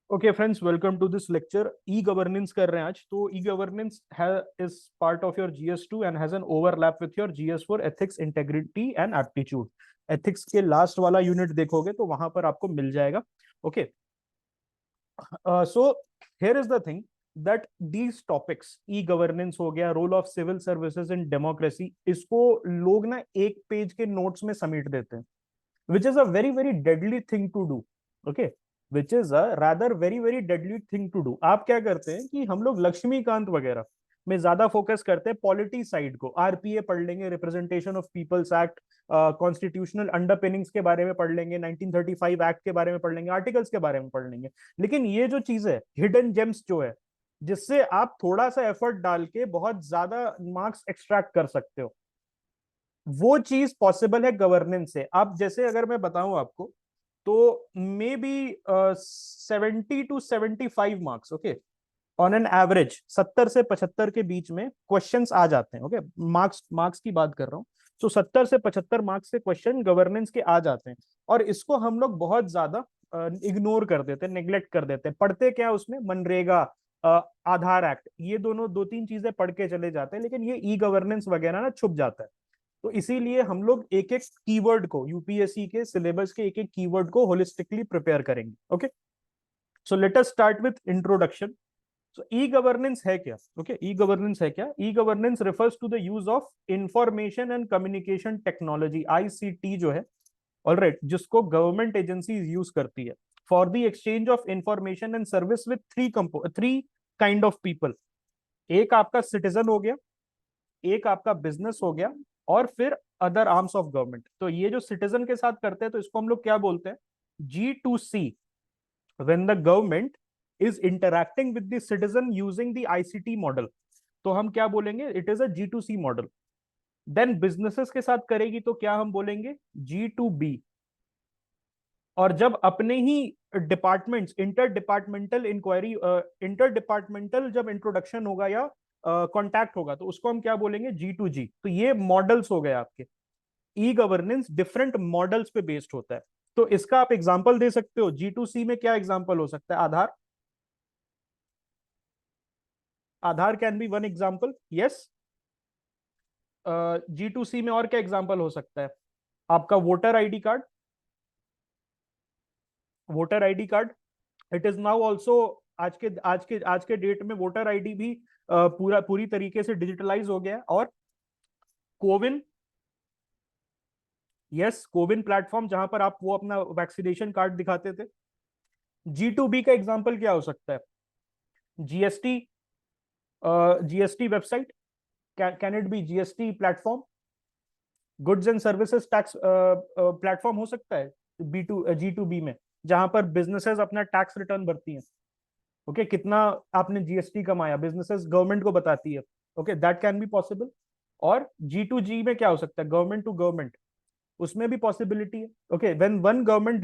Okay friends, welcome to this lecture. E governance कर रहे हैं आज। तो e governance is part of your GS2 and has an overlap with your GS4 ethics, integrity and aptitude. Ethics के last वाला unit देखोगे तो वहां पर आपको मिल जाएगा। Okay, so here is the thing that these topics, e governance हो गया, role of civil services in democracy, इसको लोग ना एक पेज के नोट्स में समेट देते हैं, which is a very very deadly thing to do. Okay, which is a rather very very deadly thing to do. आप क्या करते हैं कि हम लोग लक्ष्मीकांत वगैरह में ज्यादा फोकस करते हैं, पॉलिटी साइड को। आरपीए पढ़ लेंगे, representation of people's act, constitutional underpinnings के बारे में पढ़ लेंगे, 1935 एक्ट के बारे में पढ़ लेंगे, आर्टिकल्स के बारे में पढ़ लेंगे। लेकिन ये जो चीज है, हिडन जेम्स जो है, जिससे आप थोड़ा सा एफर्ट डाल के बहुत ज्यादा मार्क्स एक्सट्रैक्ट कर सकते हो, वो चीज पॉसिबल है गवर्नेंस से। आप जैसे अगर मैं बताऊं आपको, तो may be 70 to 75 marks, okay, on an average 70 से 75 के बीच में क्वेश्चंस आ जाते हैं। ओके, मार्क्स मार्क्स की बात कर रहा हूँ। तो 70 से 75 मार्क्स से क्वेश्चन गवर्नेंस के आ जाते हैं, और इसको हम लोग बहुत ज्यादा इग्नोर कर देते हैं, नेग्लेक्ट कर देते हैं। पढ़ते क्या उसमें, मनरेगा, आधार एक्ट, ये दोनों दो तीन चीजें पढ़ के चले जाते हैं, लेकिन ये ई गवर्नेंस वगैरह ना छुप जाता है। तो इसीलिए हम लोग एक एक कीवर्ड को, यूपीएससी के सिलेबस के एक एक कीवर्ड को होलिस्टिकली प्रिपेयर करेंगे। Okay, so let us start with introduction. So e governance है क्या? ओके, ई गवर्नेंस है क्या? E governance refers to the use of information and communication technology, ICT जो है, ऑलराइट, जिसको गवर्नमेंट एजेंसीज यूज करती है for the exchange of information and service with three kind of people. एक आपका citizen हो गया, एक आपका बिजनेस हो गया, और फिर अदर आर्म्स ऑफ गवर्नमेंट। तो ये जो सिटीजन के साथ करते हैं, तो इसको हम लोग क्या बोलते हैं? G2C। When the government is interacting with the citizen using the ICT model, तो हम क्या बोलेंगे? It is a G2C model. Then businesses के साथ करेगी तो क्या हम बोलेंगे? G2B। और जब अपने ही departments, inter departmental inquiry, inter departmental जब इंट्रोडक्शन होगा या कांटेक्ट होगा, तो उसको हम क्या बोलेंगे? G2G। तो ये मॉडल्स हो गए आपके। ई गवर्नेंस डिफरेंट मॉडल्स पे बेस्ड होता है। तो इसका आप एग्जांपल दे सकते हो। G2C में क्या एग्जांपल हो सकता है? Aadhaar, Aadhaar can be one example, yes. G2C में और क्या एग्जांपल हो सकता है? आपका voter ID card, voter ID card, it is now also, आज के डेट में वोटर आईडी भी पूरी तरीके से डिजिटलाइज हो गया है। और कोविन, यस, कोविन प्लेटफॉर्म, जहां पर आप वो अपना वैक्सीनेशन कार्ड दिखाते थे। G2B का एग्जांपल क्या हो सकता है? GST, GST website, can it be GST platform? Goods and services tax platform हो सकता है G2B में, जहां पर बिजनेसेस अपना टैक्स रिटर्न भरती हैं। ओके, कितना आपने जीएसटी कमाया, बिजनेसेस गवर्नमेंट को बताती है। Okay, that can be possible. और G2G में क्या हो सकता है? गवर्नमेंट टू गवर्नमेंट, उसमें भी पॉसिबिलिटी है। Okay, when one government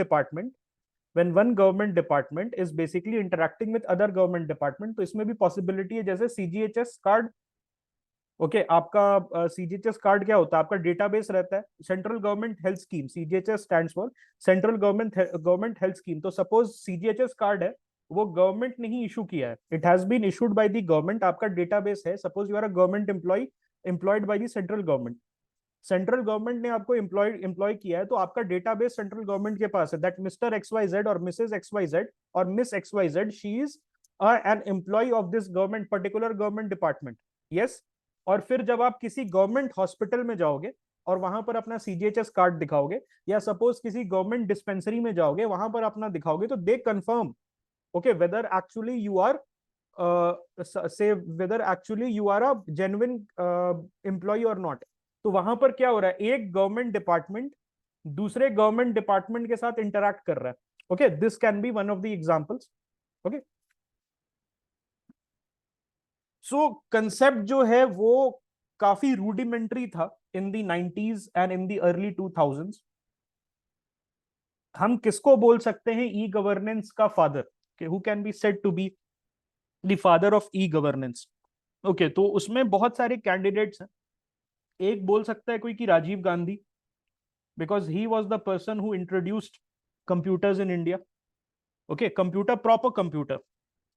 department is basically interacting with other government department, तो इसमें भी पॉसिबिलिटी है, जैसे सीजीएचएस कार्ड। ओके, आपका सीजीएचएस कार्ड क्या होता है? आपका डेटाबेस रहता है, central government health scheme, CGHS stands for central government health scheme. तो सपोज सीजीएचएस कार्ड है, वो गवर्नमेंट ने ही इशू किया है, it has been issued by the government. आपका डेटाबेस है, suppose you are a government employ, employed by the central government, central government ने आपको एम्प्लॉय किया है, तो आपका डेटाबेस सेंट्रल गवर्नमेंट के पास है, that mister X Y Z और मिसेज एक्स वाई जेड और miss X Y Z, she is an employ of this government, particular government department, yes. और फिर जब आप किसी गवर्नमेंट हॉस्पिटल में जाओगे और वहां पर अपना सीजीएचएस कार्ड दिखाओगे, या सपोज किसी गवर्नमेंट डिस्पेंसरी में जाओगे, वहां पर अपना दिखाओगे, तो they confirm, okay, whether actually you are say whether actually you are a genuine employ और नॉट। तो वहां पर क्या हो रहा है? एक गवर्नमेंट डिपार्टमेंट दूसरे गवर्नमेंट डिपार्टमेंट के साथ इंटरैक्ट कर रहा है। Okay, this can be one of the examples. Okay, so concept जो है वो काफी रूडिमेंट्री था in the 90s and in the early 2000s। हम किसको बोल सकते हैं ई गवर्नेंस का father? Who can be said to be the father of e governance? Okay, तो उसमें बहुत सारे कैंडिडेट्स हैं। एक बोल सकता है कोई कि Rajiv Gandhi, because he was the person who introduced computers in India. Okay, computer, proper computer,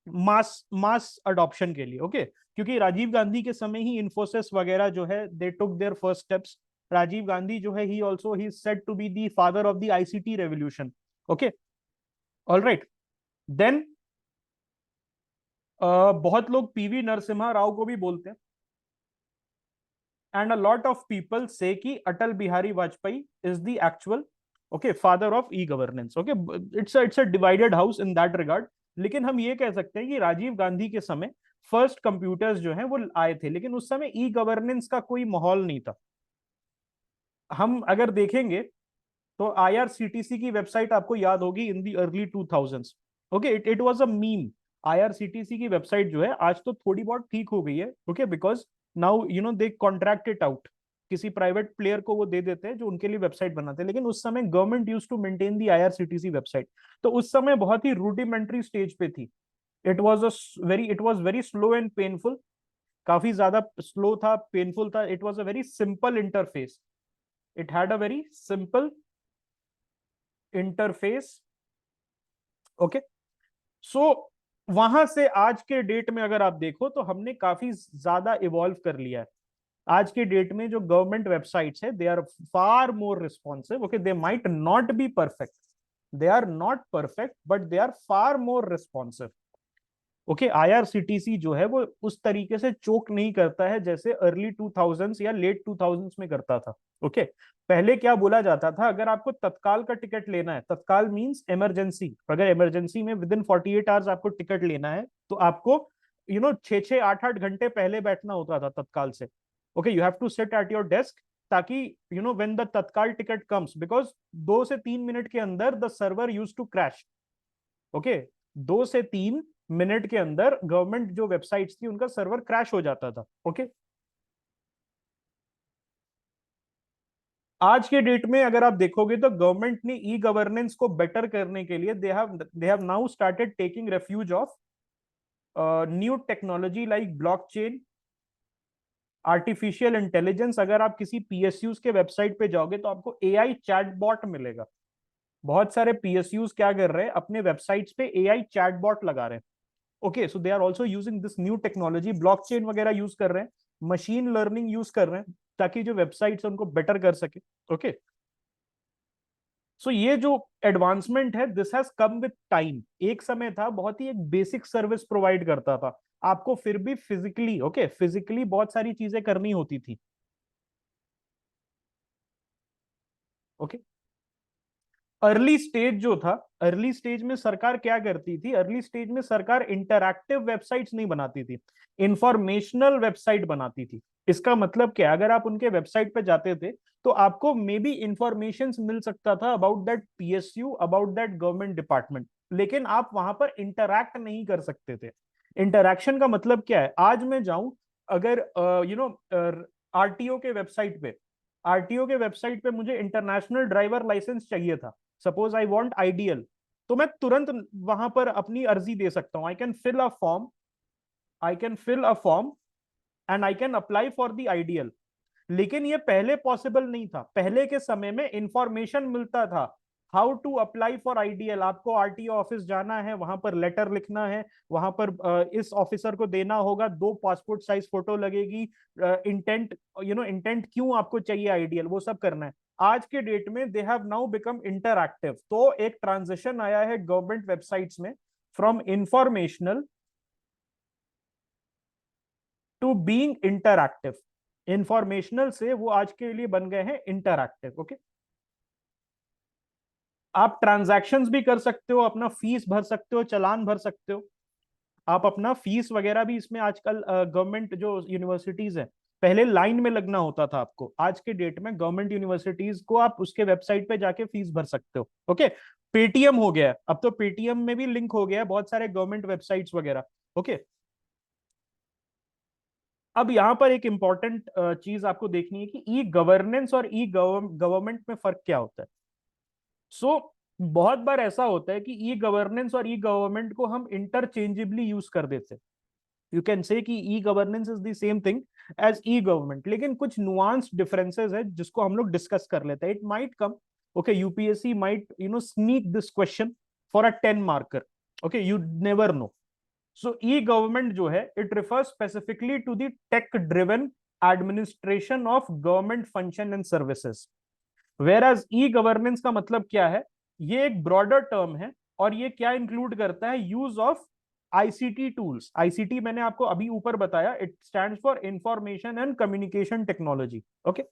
mass mass adoption के लिए। ओके, क्योंकि राजीव गांधी के समय ही इंफोसिस वगैरह जो है they took their first steps. Rajiv Gandhi जो है he said to be the father of the ICT revolution. Okay, all right. Then बहुत लोग पीवी नरसिम्हा राव को भी बोलते हैं, and a lot of people say कि Atal Bihari Vajpayee is the actual okay father of e governance. Okay, it's a divided house in that regard. लेकिन हम ये कह सकते हैं कि राजीव गांधी के समय फर्स्ट कंप्यूटर्स जो हैं वो आए थे, लेकिन उस समय ई गवर्नेंस का कोई माहौल नहीं था। हम अगर देखेंगे तो आईआरसीटीसी की वेबसाइट आपको याद होगी in the early 2000s। Okay, it it was a meme. IRCTC की वेबसाइट जो है आज तो थोड़ी बहुत ठीक हो गई है। Okay, because now they contract it out, किसी प्राइवेट प्लेयर को वो दे देते हैं जो उनके लिए वेबसाइट बनाते हैं। लेकिन उस समय government use to maintain the IRCTC website, तो उस समय बहुत ही रूडिमेंट्री स्टेज पे थी। It was very slow and painful, काफी ज्यादा स्लो था, पेनफुल था। It was a very simple interface, it had a very simple interface. Okay, so वहां से आज के डेट में अगर आप देखो तो हमने काफी ज्यादा इवॉल्व कर लिया है। आज के डेट में जो गवर्नमेंट वेबसाइट्स है they are far more responsive. Okay, they might not be perfect, they are not perfect, but they are far more responsive. Okay, IRCTC जो है वो उस तरीके से चोक नहीं करता है जैसे अर्ली 2000s या लेट 2000s में करता था। ओके, पहले क्या बोला जाता था, अगर आपको तत्काल का टिकट लेना है, तत्काल मींस इमरजेंसी, अगर इमरजेंसी में विद इन 48 आवर्स आपको टिकट लेना है तो आपको 6-8 घंटे पहले बैठना होता था तत्काल से। Okay, you have to sit at your desk, ताकि when the Tatkal ticket comes, because 2 से 3 मिनट के अंदर the server use to crash. Okay, 2 से 3 मिनट के अंदर गवर्नमेंट जो वेबसाइट्स थी उनका सर्वर क्रैश हो जाता था। ओके, आज के डेट में अगर आप देखोगे तो गवर्नमेंट ने ई गवर्नेंस को बेटर करने के लिए दे have now started taking refuge of new technology like blockchain, artificial intelligence. अगर आप किसी पीएसयूज के वेबसाइट पे जाओगे तो आपको एआई चैटबॉट मिलेगा। बहुत सारे पीएसयूज क्या कर रहे हैं, अपने वेबसाइट्स पे एआई चैटबॉट लगा रहे हैं। Okay, so they are also using this new technology, blockchain वगैरह यूज कर रहे हैं, मशीन लर्निंग यूज कर रहे हैं, ताकि जो वेबसाइट्स उनको बेटर कर सके। ओके, सो ये जो एडवांसमेंट है this has come with time. एक समय था बहुत ही एक बेसिक सर्विस प्रोवाइड करता था, आपको फिर भी फिजिकली फिजिकली बहुत सारी चीजें करनी होती थी। ओके, अर्ली स्टेज जो था, अर्ली स्टेज में सरकार क्या करती थी, अर्ली स्टेज में सरकार इंटरैक्टिव वेबसाइट्स नहीं बनाती थी, इंफॉर्मेशनल वेबसाइट बनाती थी। इसका मतलब क्या, अगर आप उनके वेबसाइट पे जाते थे तो आपको मे बी इंफॉर्मेशन मिल सकता था about that PSU, about that government department, लेकिन आप वहां पर इंटरैक्ट नहीं कर सकते थे। इंटरैक्शन का मतलब क्या है, आज मैं जाऊं, अगर आरटीओ के वेबसाइट पे आरटीओ के वेबसाइट पे मुझे इंटरनेशनल ड्राइवर लाइसेंस चाहिए था, सपोज आई वांट आईडीएल, तो मैं तुरंत वहां पर अपनी अर्जी दे सकता हूं। I can fill a form and I can apply for the IDL. लेकिन ये पहले पॉसिबल नहीं था। पहले के समय में इंफॉर्मेशन मिलता था how to apply for IDL, आपको आरटीओ ऑफिस जाना है, वहां पर लेटर लिखना है, वहां पर इस ऑफिसर को देना होगा, 2 पासपोर्ट साइज फोटो लगेगी, इंटेंट इंटेंट क्यों आपको चाहिए आईडीएल, वो सब करना है। आज के डेट में they have now become interactive. तो एक ट्रांजिशन आया है गवर्नमेंट वेबसाइट्स में, from informational to being interactive. Informational से वो आज के लिए बन गए हैं इंटरएक्टिव। ओके, आप ट्रांजैक्शंस भी कर सकते हो, अपना फीस भर सकते हो, चालान भर सकते हो, आप अपना फीस वगैरह भी इसमें आजकल गवर्नमेंट जो यूनिवर्सिटीज है, पहले लाइन में लगना होता था आपको, आज के डेट में गवर्नमेंट यूनिवर्सिटीज को आप उसके वेबसाइट पे जाके फीस भर सकते हो। ओके, पेटीएम हो गया है, अब तो पेटीएम में भी लिंक हो गया है बहुत सारे गवर्नमेंट वेबसाइट्स वगैरह। ओके, अब यहाँ पर एक इंपॉर्टेंट चीज आपको देखनी है कि ई गवर्नेंस और ई गवर्नमेंट में फर्क क्या होता है। सो बहुत बार ऐसा होता है कि ई गवर्नेंस और ई गवर्नमेंट को हम इंटरचेंजेबली यूज कर देते हैं। यू कैन से कि e governance is the same thing as e government, लेकिन कुछ नुआंस डिफरेंसेस है जिसको हम लोग डिस्कस कर लेते हैं। It might come, okay, UPSC might sneak this question for a 10 marker, okay, you never know. So e government जो है, it refers specifically to the tech driven administration of government function and services. Whereas e governance का मतलब क्या है, ये एक broader term है, और ये क्या इंक्लूड करता है, use of ICT tools. ICT मैंने आपको अभी ऊपर बताया, it stands for information and communication technology. Okay,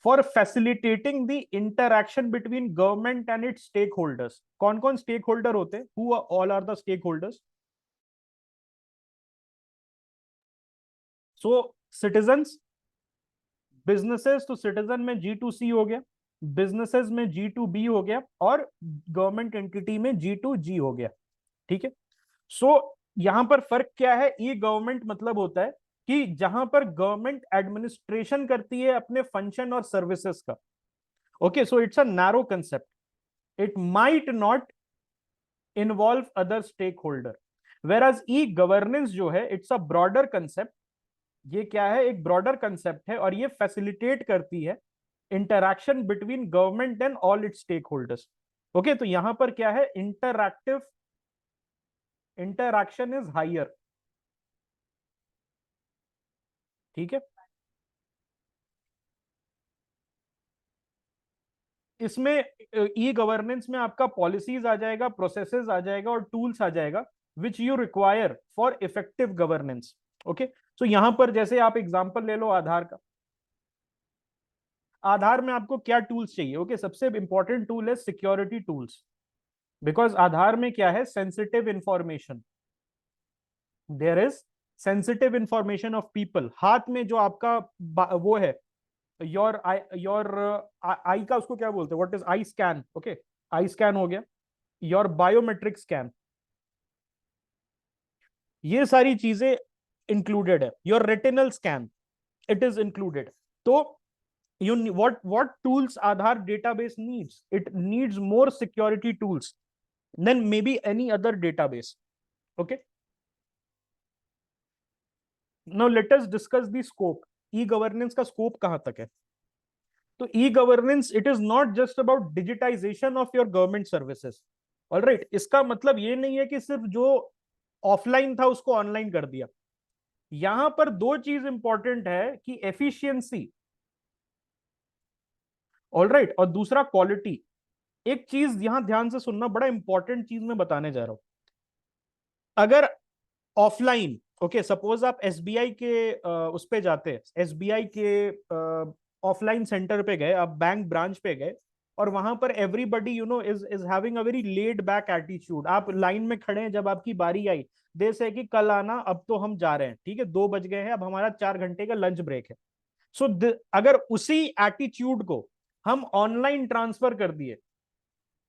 for facilitating the interaction between government and its stakeholders. कौन कौन स्टेक होल्डर होते हैं, who all are the stakeholders? So citizens, businesses तो सिटीजन में G2C हो गया, businesses में G2B हो गया, और गवर्नमेंट एंटिटी में G2G हो गया. ठीक है. सो यहां पर फर्क क्या है, ई गवर्नमेंट मतलब होता है कि जहां पर गवर्नमेंट एडमिनिस्ट्रेशन करती है अपने फंक्शन और सर्विसेज का. Okay, so it's a narrow concept, it might not involve other stakeholder. Whereas e governance जो है, इट्स अ ब्रॉडर कंसेप्ट. ये क्या है, एक ब्रॉडर कंसेप्ट है, और ये फैसिलिटेट करती है interaction between government and all its stakeholders. Okay, तो यहां पर क्या है, इंटरैक्शन इज हायर. ठीक है. इसमें ई गवर्नेंस में आपका पॉलिसीज आ जाएगा, प्रोसेसेस आ जाएगा, और टूल्स आ जाएगा which you require for effective governance. Okay, so यहां पर जैसे आप एग्जांपल ले लो आधार का. आधार में आपको क्या टूल्स चाहिए? ओके, सबसे इंपॉर्टेंट टूल है सिक्योरिटी टूल्स, बिकॉज आधार में क्या है, sensitive information. There is sensitive information of people. हाथ में जो आपका वो है, योर आई का उसको क्या बोलते हैं, what is I scan. Okay, I scan हो गया, योर बायोमेट्रिक स्कैन, ये सारी चीजें इंक्लूडेड है. Your retinal scan, it is included. तो you what tools Aadhaar database needs? It needs more security tools than maybe any other database. Okay, now let us discuss the scope. E-governance का scope कहां तक है? तो e-governance, it is not just about digitization of your government services. All right, इसका मतलब ये नहीं है कि सिर्फ जो ऑफलाइन था उसको ऑनलाइन कर दिया. यहां पर दो चीज इंपॉर्टेंट है, कि एफिशिएंसी, ऑल राइट, और दूसरा क्वालिटी. एक चीज यहां ध्यान से सुनना, बड़ा इंपॉर्टेंट चीज मैं बताने जा रहा हूं. अगर ऑफलाइन, ओके, सपोज आप एसबीआई के उस पे जाते हैं, एसबीआई के ऑफलाइन सेंटर पे गए, आप बैंक ब्रांच पे गए, और वहां पर everybody you know is is having a very laid back attitude. आप लाइन में खड़े हैं, जब आपकी बारी आई, दे से कि कल आना, अब तो हम जा रहे हैं, ठीक है, 2 बज गए हैं, अब हमारा 4 घंटे का लंच ब्रेक है. सो अगर उसी एटीट्यूड को हम ऑनलाइन ट्रांसफर कर दिए,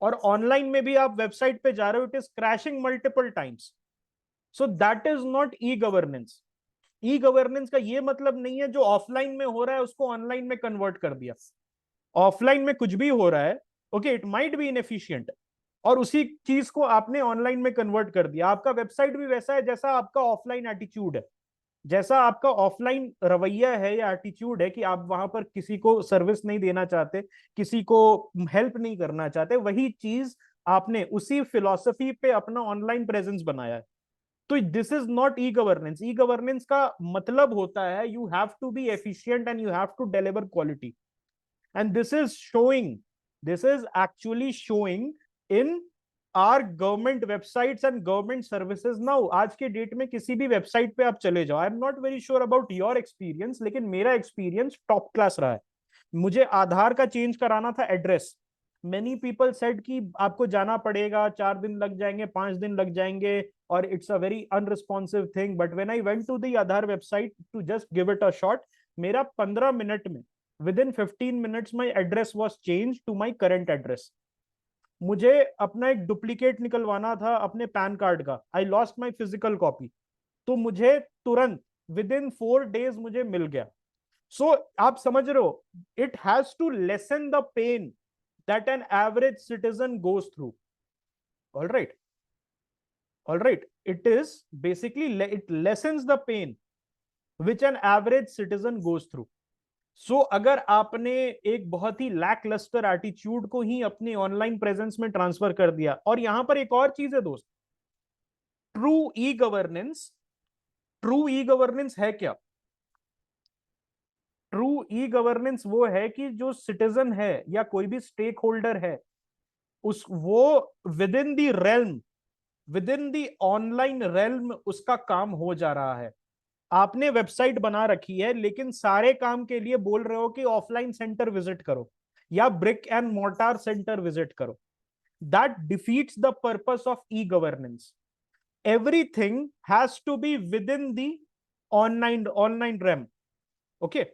और ऑनलाइन में भी आप वेबसाइट पे जा रहे हो, it is crashing multiple times. So that is not e governance. E governance का ये मतलब नहीं है जो ऑफलाइन में हो रहा है उसको ऑनलाइन में कन्वर्ट कर दिया. ऑफलाइन में कुछ भी हो रहा है, okay, it might be inefficient, और उसी चीज को आपने ऑनलाइन में कन्वर्ट कर दिया. आपका वेबसाइट भी वैसा है जैसा आपका ऑफलाइन एटीट्यूड है, जैसा आपका ऑफलाइन रवैया है या एटीट्यूड है, कि आप वहां पर किसी को सर्विस नहीं देना चाहते, किसी को हेल्प नहीं करना चाहते, वही चीज आपने उसी फिलॉसफी पे अपना ऑनलाइन प्रेजेंस बनाया है. तो this is not e governance. E governance का मतलब होता है, you have to be efficient and you have to deliver quality. And this is showing, this is actually showing in our government websites and government services now. आज के date में किसी भी website पे आप चले जाओ, I am not very sure about your experience, लेकिन मेरा एक्सपीरियंस टॉप क्लास रहा है. मुझे आधार का चेंज कराना था एड्रेस, मेनी पीपल सेड कि आपको जाना पड़ेगा, 4 दिन लग जाएंगे, 5 दिन लग जाएंगे, और it's a very unresponsive thing. But when I went to the Aadhaar website to just give it a shot, मेरा 15 मिनट में, within 15 minutes my address was change to my current address. मुझे अपना एक डुप्लीकेट निकलवाना था अपने pan card का, I lost my physical copy, तो मुझे तुरंत विद इन 4 डेज मुझे मिल गया. सो आप समझ रहे हो, it has to lessen the pain that an average citizen goes through. All right, it is basically, it lessens the pain which an average citizen goes through. सो अगर आपने एक बहुत ही लैक लस्टर एटीट्यूड को ही अपने ऑनलाइन प्रेजेंस में transfer कर दिया, और यहां पर एक और चीज है दोस्त, ट्रू ई गवर्नेंस, ट्रू ई गवर्नेंस है क्या? ट्रू ई गवर्नेंस वो है कि जो सिटीजन है या कोई भी स्टेक होल्डर है, उस वो with in the realm, with in the online realm उसका काम हो जा रहा है। आपने वेबसाइट बना रखी है लेकिन सारे काम के लिए बोल रहे हो कि ऑफलाइन सेंटर विजिट करो या brick and mortar centre visit करो, that defeats the purpose of e governance. Everything has to be within the online online realm. Okay,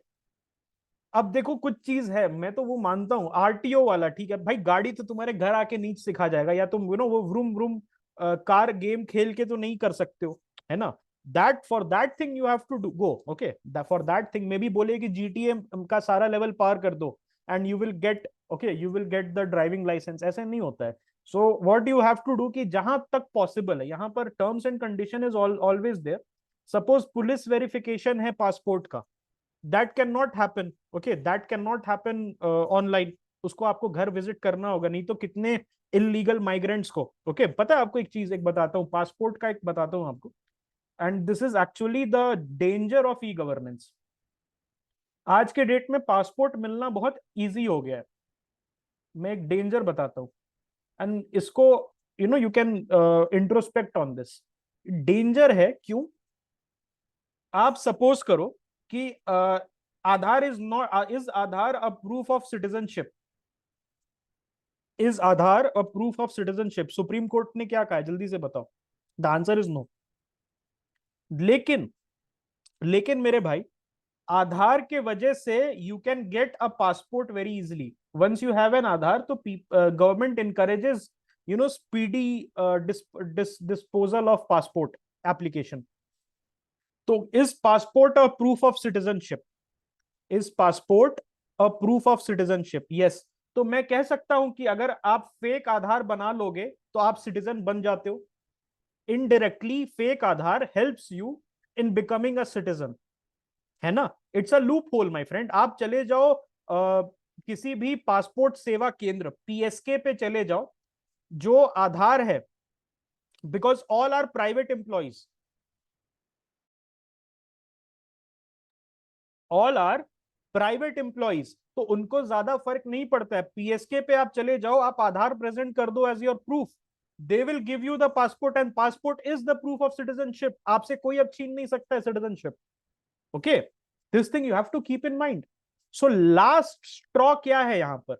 अब देखो कुछ चीज है, मैं तो वो मानता हूं आरटीओ वाला, ठीक है भाई, गाड़ी तो तुम्हारे घर आके नीचे सिखा जाएगा, या तुम वो व्रूम व्रूम कार गेम खेल के तो नहीं कर सकते हो, है ना? That for that thing you have to do go, okay, for that thing maybe बोले कि जीटीए का सारा लेवल पार कर दो and you will get, okay, you will get the driving license, ऐसे नहीं होता है। So what you have to do कि जहां तक पॉसिबल है, यहाँ पर terms and condition is always there. Suppose police verification है पासपोर्ट का, that can not happen, okay, that can not happen online, उसको आपको घर विजिट करना होगा, नहीं तो कितने इलीगल माइग्रेंट्स को, ओके, पता है आपको एक चीज एक बताता हूँ, पासपोर्ट का एक बताता हूँ आपको, and this is actually the danger of e governance. आज के डेट में पासपोर्ट मिलना बहुत इजी हो गया है। मैं एक डेंजर बताता हूँ, एंड इसको you can introspect on this. Danger है क्यों? आप सपोज करो कि Aadhaar is not, is Aadhaar a proof of citizenship? Is Aadhaar a proof of citizenship? Supreme court ने क्या कहा है, जल्दी से बताओ। The answer is no. लेकिन लेकिन मेरे भाई, आधार के वजह से you can get a passport very easily. Once you have an Aadhaar, तो government encourages speedy disposal of passport application. तो is passport a proof of citizenship? Is passport a proof of citizenship? Yes. तो मैं कह सकता हूं कि अगर आप फेक आधार बना लोगे तो आप सिटीजन बन जाते हो। Indirectly fake Aadhaar helps you in becoming a citizen, है ना? It's a loop hole my friend. आप चले जाओ किसी भी पासपोर्ट सेवा केंद्र पीएसके पे चले जाओ, जो आधार है, because all are private employees, all are private employees, तो उनको ज्यादा फर्क नहीं पड़ता है। पीएसके पे आप चले जाओ, आप आधार प्रेजेंट कर दो as your proof, they will give you the passport, and passport is the proof of citizenship. आपसे कोई अब छीन नहीं सकता है citizenship. Okay, this thing you have to keep in mind. So last straw क्या है यहां पर?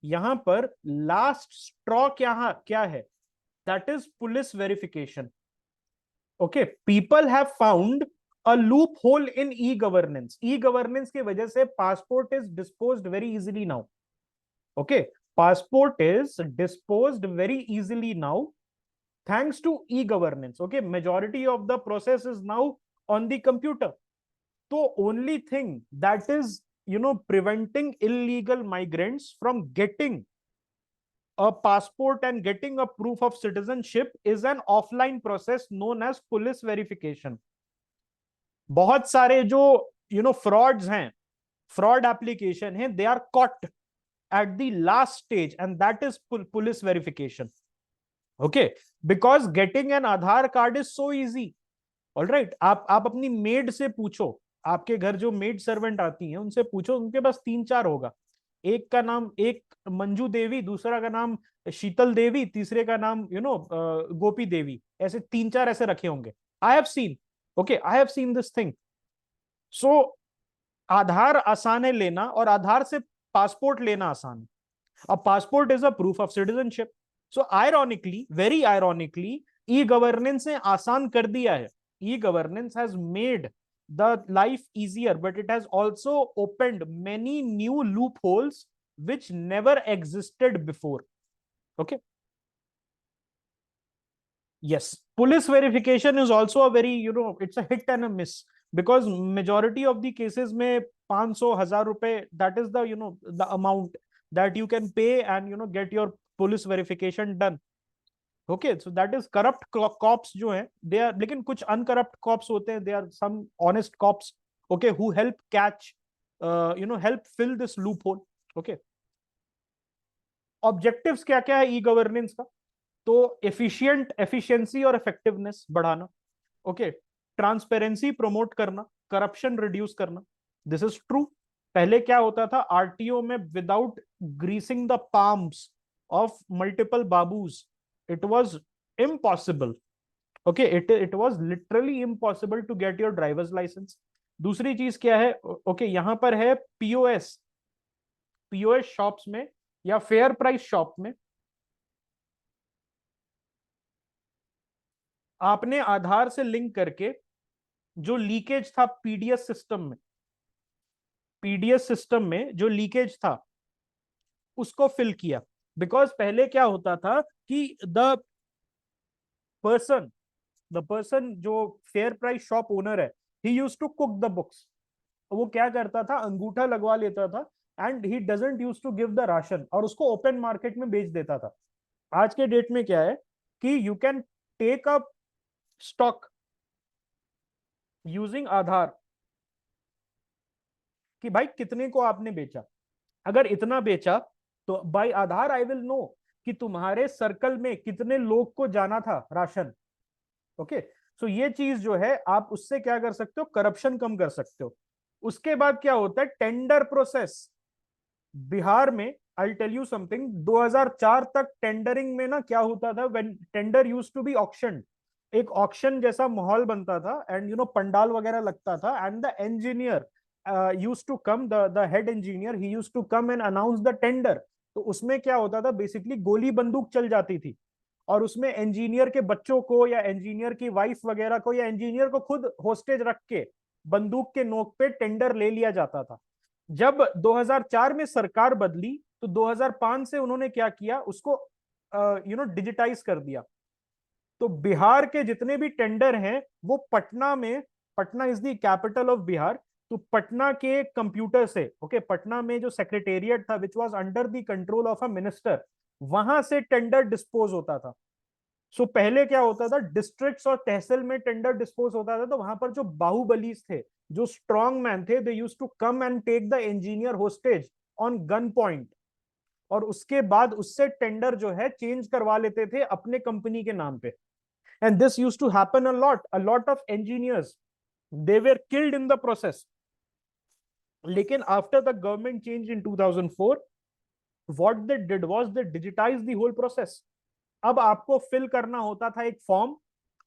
यहां पर लास्ट स्ट्रॉ क्या है? That is police verification. Okay, people have found a loop hole in e governance. E governance की वजह से passport is disposed very easily now. Okay, passport is disposed very easily now thanks to e-governance. Okay, majority of the process is now on the computer. So only thing that is preventing illegal migrants from getting a passport and getting a proof of citizenship is an offline process known as police verification. बहुत सारे जो frauds हैं, fraud application हैं, they are caught at the last stage, and that is police verification. Okay, because getting an Aadhaar card is so easy. All right, आप अपनी made से पूछो, आपके घर जो मेड सर्वेंट आती हैं उनसे पूछो, उनके पास तीन चार होगा। एक का नाम, एक मंजू देवी, दूसरा का नाम शीतल देवी, तीसरे का नाम गोपी देवी, ऐसे तीन चार ऐसे रखे होंगे। I have seen, okay, I have seen this thing. So Aadhaar आसान है लेना, और आधार से पासपोर्ट लेना आसान है। अब passport is a proof of citizenship. So ironically, very ironically, e governance ने आसान कर दिया है। e-governance has made the life easier, but it has also opened many new loopholes which never existed before. Okay, yes, police verification is also a very, it's a hit and a miss, because majority of the cases में 500,000 रुपए, that is the the amount that you can pay and get your police verification done. Okay, so that is corrupt cops जो हैं they are, लेकिन कुछ uncorrupt cops होते हैं, they are some honest cops, okay, who help catch help fill this loophole. Okay. Objectives क्या क्या है e governance का? तो एफिशिएंसी और इफेक्टिवनेस बढ़ाना, ओके, ट्रांसपेरेंसी प्रमोट करना, करप्शन रिड्यूस करना। This is true. पहले क्या होता था आरटीओ में, without greasing the palms of multiple babus, it was impossible, okay, it was literally impossible to get your driver's license. दूसरी चीज क्या है, ओके, यहां पर है पीओएस शॉप्स में या फेयर प्राइस शॉप में आपने आधार से लिंक करके जो लीकेज था पीडीएस सिस्टम में जो लीकेज था उसको फिल किया। बिकॉज पहले क्या होता था कि पर्सन द पर्सन जो फेयर प्राइस शॉप ओनर है, he use to cook the books. वो क्या करता था, अंगूठा लगवा लेता था and he doesn't use to give the ration, और उसको ओपन मार्केट में बेच देता था। आज के डेट में क्या है कि you can take a stock using Aadhaar, कि भाई कितने को आपने बेचा। अगर इतना बेचा तो by Aadhaar I will know कि तुम्हारे सर्कल में कितने लोग को जाना था राशन। ओके, सो ये चीज जो है आप उससे क्या कर सकते हो, करप्शन कम कर सकते हो। उसके बाद क्या होता है, टेंडर प्रोसेस। बिहार में आई टेल यू समथिंग, 2004 तक टेंडरिंग में ना क्या होता था, when tender used to be auction, एक ऑक्शन जैसा माहौल बनता था एंड पंडाल वगैरह लगता था and the engineer used to come, the head engineer, he used to come and announce the tender. तो उसमें क्या होता था, बेसिकली गोली बंदूक चल जाती थी और उसमें इंजीनियर के बच्चों को या इंजीनियर की वाइफ वगैरह को या इंजीनियर को खुद होस्टेज रख के बंदूक के नोक पे टेंडर ले लिया जाता था। जब 2004 में सरकार बदली तो 2005 से उन्होंने क्या किया, उसको डिजिटाइज कर दिया। तो बिहार के जितने भी टेंडर हैं वो पटना में, Patna is the capital of Bihar, तो पटना के कंप्यूटर से, ओके, पटना में जो सेक्रेटेरिएट था which was under the control of a minister, वहां से टेंडर डिस्पोज होता था। सो पहले क्या होता था, डिस्ट्रिक्ट्स और तहसील में टेंडर डिस्पोज होता था, तो वहां पर जो बाहुबलीज थे, जो स्ट्रॉन्ग मैन थे, they used to come and take the engineer hostage on gunpoint, और उसके बाद उससे टेंडर जो है चेंज करवा लेते थे अपने कंपनी के नाम पे। And this used to happen a lot of engineers, they were killed in the process. लेकिन after the government change in 2004, what they did was they digitize the whole process. अब आपको फिल करना होता था एक फॉर्म,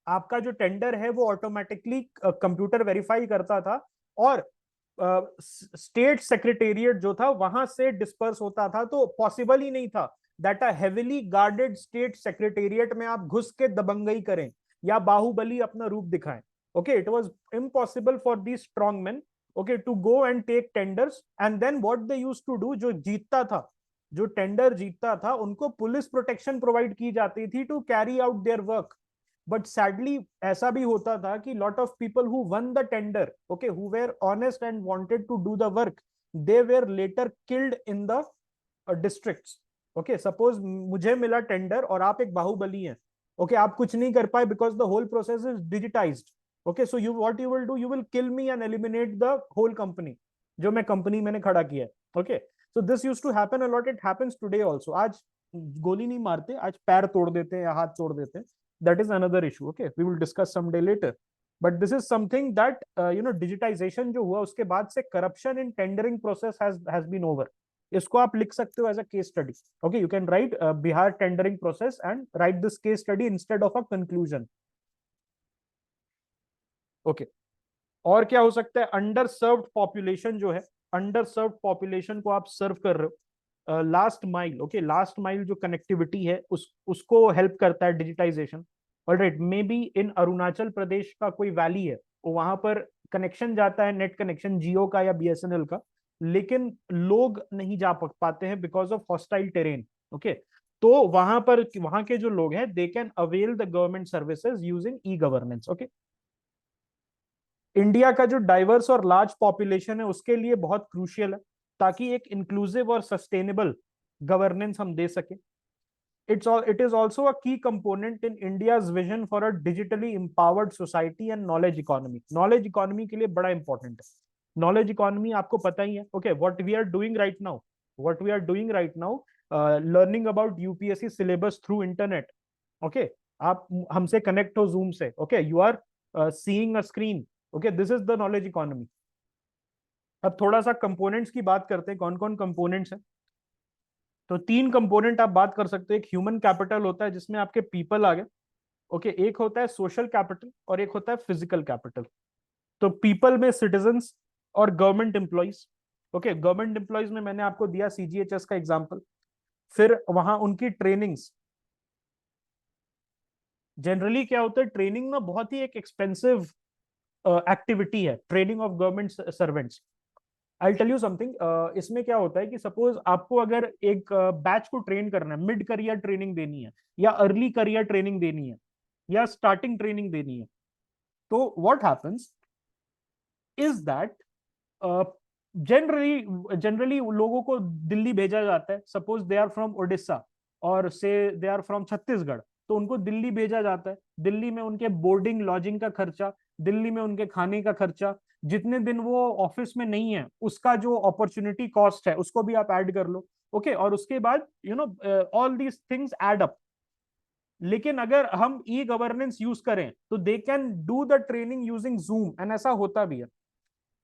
आपका जो tender है वो ऑटोमेटिकली कंप्यूटर वेरीफाई करता था, और स्टेट सेक्रेटेरिएट जो था वहां से डिस्पर्स होता था। तो पॉसिबल ही नहीं था that a heavily guarded state secretariat में आप घुस के दबंगई करें या बाहुबली अपना रूप दिखाएं। Okay, it was impossible for the strong man, okay, to go and take tenders. And then what they used to do, जो जीतता था, जो टेंडर जीतता था, उनको पुलिस प्रोटेक्शन प्रोवाइड की जाती थी to carry out their work. But sadly ऐसा भी होता था कि lot of people who won the tender, okay, who were honest and wanted to do the work, they were later killed in the districts. Okay, suppose मुझे मिला tender और आप एक बाहुबली हैं, ओके, आप कुछ नहीं कर पाए because the whole process is digitized. Okay, so you what you will do, you will kill me and eliminate the whole company, जो मैं कंपनी मैंने खड़ा किया है। Okay, so this used to happen a lot, it happens today also. आज गोली नहीं मारते, आज पैर तोड़ देते हैं या हाथ तोड़ देते हैं, that is another issue. Okay, we will discuss someday later, but this is something that digitization जो हुआ उसके बाद से corruption in tendering process has been over. इसको आप लिख सकते हो as a case study. Okay, you can write Bihar tendering process and write this case study instead of a conclusion. Okay, और क्या हो सकता है, अंडर सर्व्ड पॉपुलेशन जो है, अंडर सर्व्ड पॉपुलेशन को आप सर्व कर रहे हो। Last mile, okay, last mile जो कनेक्टिविटी है उसको हेल्प करता है digitization. Alright, maybe in Arunachal Pradesh का कोई वैली है, वहां पर कनेक्शन जाता है, नेट कनेक्शन जियो का या बीएसएनएल का, लेकिन लोग नहीं जा पाते हैं because of hostile terrain. Okay, तो वहां पर वहां के जो लोग हैं, they can avail the government services using e governance. Okay, India का जो डाइवर्स और लार्ज पॉपुलेशन है उसके लिए बहुत क्रूशियल है, ताकि एक इंक्लूसिव और सस्टेनेबल गवर्नेंस हम दे सके। इट इज ऑल्सो अ की component in India's vision for a digitally empowered society and knowledge economy. Knowledge economy के लिए बड़ा इंपॉर्टेंट है। नॉलेज इकोनॉमी आपको पता ही है। Okay, what we are doing right now, what we are doing right now, learning about UPSC syllabus through internet. Okay, आप हमसे कनेक्ट हो जूम से, okay, you are seeing a screen, okay, this is the knowledge economy. अब थोड़ा सा components की बात करते हैं, कौन कौन कंपोनेंट्स हैं। तो तीन कंपोनेंट आप बात कर सकते हो। एक ह्यूमन कैपिटल होता है जिसमें आपके पीपल आ गए, ओके, एक होता है सोशल कैपिटल और एक होता है फिजिकल कैपिटल। तो पीपल में सिटीजन्स और government employees. Okay, government employees में मैंने आपको दिया सीजीएचएस का एग्जांपल। फिर वहां उनकी ट्रेनिंग्स, जनरली क्या होता है, ट्रेनिंग ना बहुत ही एक एक्सपेंसिव एक्टिविटी है, training of government servants. I tell you something, इसमें क्या होता है कि सपोज आपको अगर एक बैच को ट्रेन करना है, मिड करियर ट्रेनिंग देनी है या अर्ली करियर ट्रेनिंग देनी है या स्टार्टिंग ट्रेनिंग देनी है, तो what happens is that generally लोगों को दिल्ली भेजा जाता है। Suppose they are from Orissa और से दे आर फ्रॉम छत्तीसगढ़, तो उनको दिल्ली भेजा जाता है। दिल्ली में उनके बोर्डिंग लॉजिंग का खर्चा, दिल्ली में उनके खाने का खर्चा, जितने दिन वो ऑफिस में नहीं है उसका जो अपॉर्चुनिटी कॉस्ट है उसको भी आप ऐड कर लो। ओके, और उसके बाद you know all these things add up. लेकिन अगर हम ई गवर्नेंस यूज करें तो they can do the training using zoom, and ऐसा होता भी है।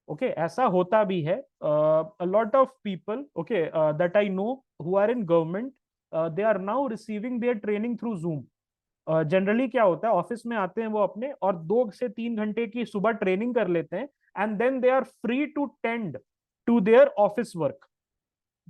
ओके, ऐसा होता भी है। a lot of people, okay, that I know who are in government, they are now receiving their training through zoom। Generally क्या होता है, ऑफिस में आते हैं वो अपने और 2 से 3 घंटे की सुबह ट्रेनिंग कर लेते हैं, and then they are free to tend to their office work.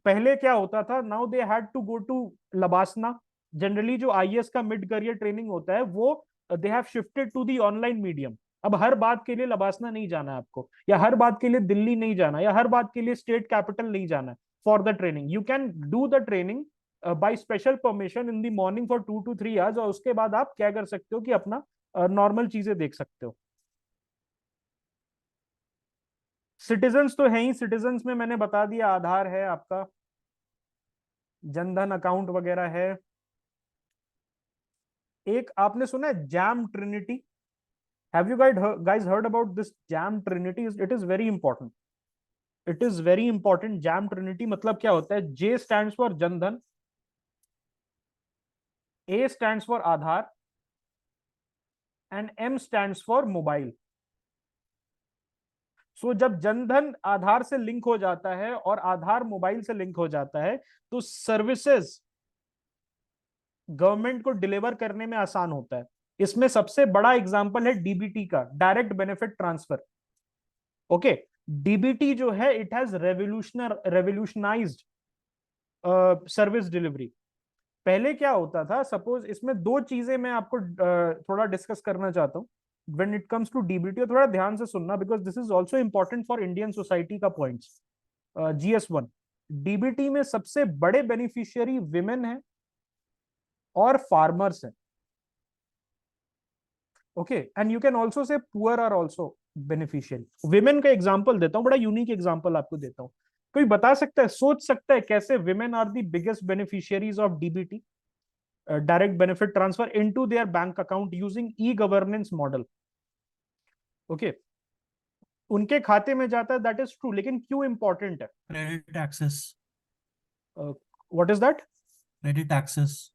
पहले क्या होता था, now they had to go to LBSNAA. Generally जो आईएएस का मिड करियर ट्रेनिंग होता है वो they have shifted to the online medium. अब हर बात के लिए लबासना नहीं जाना है आपको, या हर बात के लिए दिल्ली नहीं जाना, या हर बात के लिए स्टेट कैपिटल नहीं जाना है for the training. You can do the training by special permission in the morning for 2 to 3 hours, और उसके बाद आप क्या कर सकते हो कि अपना नॉर्मल चीजें देख सकते हो। सिटीजन्स तो है ही, सिटीजन्स में मैंने बता दिया, आधार है आपका, जनधन अकाउंट वगैरह है। एक आपने सुना है jam Trinity? Have you guys heard about this jam trinity? It is very important, it is very important। JAM trinity मतलब क्या होता है, J stands for Jandhan, A stands for Aadhaar, and M stands for mobile. So जब जनधन आधार से link हो जाता है और आधार मोबाइल से लिंक हो जाता है, तो सर्विसेज गवर्नमेंट को डिलीवर करने में आसान होता है। इसमें सबसे बड़ा एग्जांपल है डीबीटी का, direct benefit transfer. Okay, DBT जो है इट हैज रेवोल्यूशनाइज्ड सर्विस डिलीवरी। पहले क्या होता था, सपोज इसमें दो चीजें मैं आपको थोड़ा डिस्कस करना चाहता हूँ when it comes to DBT, और थोड़ा ध्यान से सुनना because this is also important for Indian society का पॉइंट्स। GS1, डीबीटी में सबसे बड़े बेनिफिशियरी विमेन है और फार्मर्स है। Okay, and you can also say poor are also beneficial. Women का एग्जांपल देता हूं, बड़ा यूनिक एग्जांपल आपको देता हूं। कोई बता सकता है, सोच सकता है कैसे women are the biggest beneficiaries of DBT, direct benefit transfer into their bank account using e governance model? Okay, उनके खाते में जाता है, दैट इज ट्रू, लेकिन क्यों इंपॉर्टेंट है? Credit access. What is that? Credit access.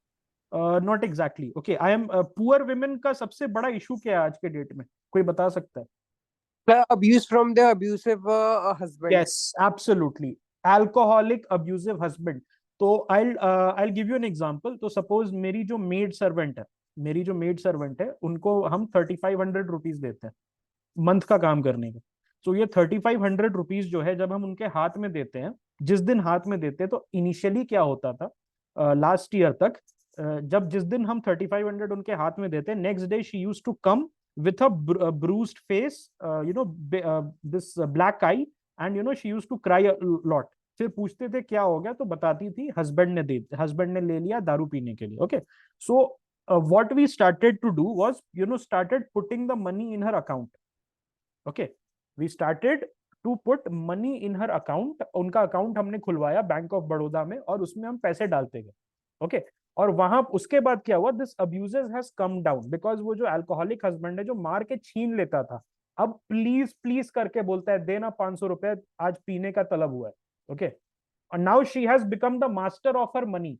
Not exactly. Okay, I am poor women का सबसे बड़ा इशू क्या है आज के डेट में, कोई बता सकता है? Abuse from the abusive husband. Yes, absolutely, alcoholic abusive husband। तो I'll give you an example। तो सपोज मेरी जो मेड सर्वेंट है, मेरी जो मेड सर्वेंट है उनको हम 3500 रुपीज देते हैं मंथ का काम करने का। तो ये 3500 रुपीज जो है जब हम उनके हाथ में देते हैं, जिस दिन हाथ में देते हैं, तो इनिशियली क्या होता था लास्ट ईयर तक, जब जिस दिन हम 3500 उनके हाथ में देते हैं, next day she use to come with a bruised face, this black eye, and she used to cry a lot। फिर पूछते थे क्या हो गया, तो बताती थी हस्बैंड ने ले लिया दारू पीने के लिए। Okay, so what we started to do was started putting the money in her account। Okay, we started to put money in her account. उनका अकाउंट हमने खुलवाया बैंक ऑफ बड़ौदा में और उसमें हम पैसे डालते गए। ओके, और वहां उसके बाद क्या हुआ, this abuses has come down because वो जो अल्कोहलिक हस्बैंड है जो मार के छीन लेता था अब प्लीज प्लीज करके बोलता है देना 500 रुपए, आज पीने का तलब हुआ है, okay. And now she has become the master of her money.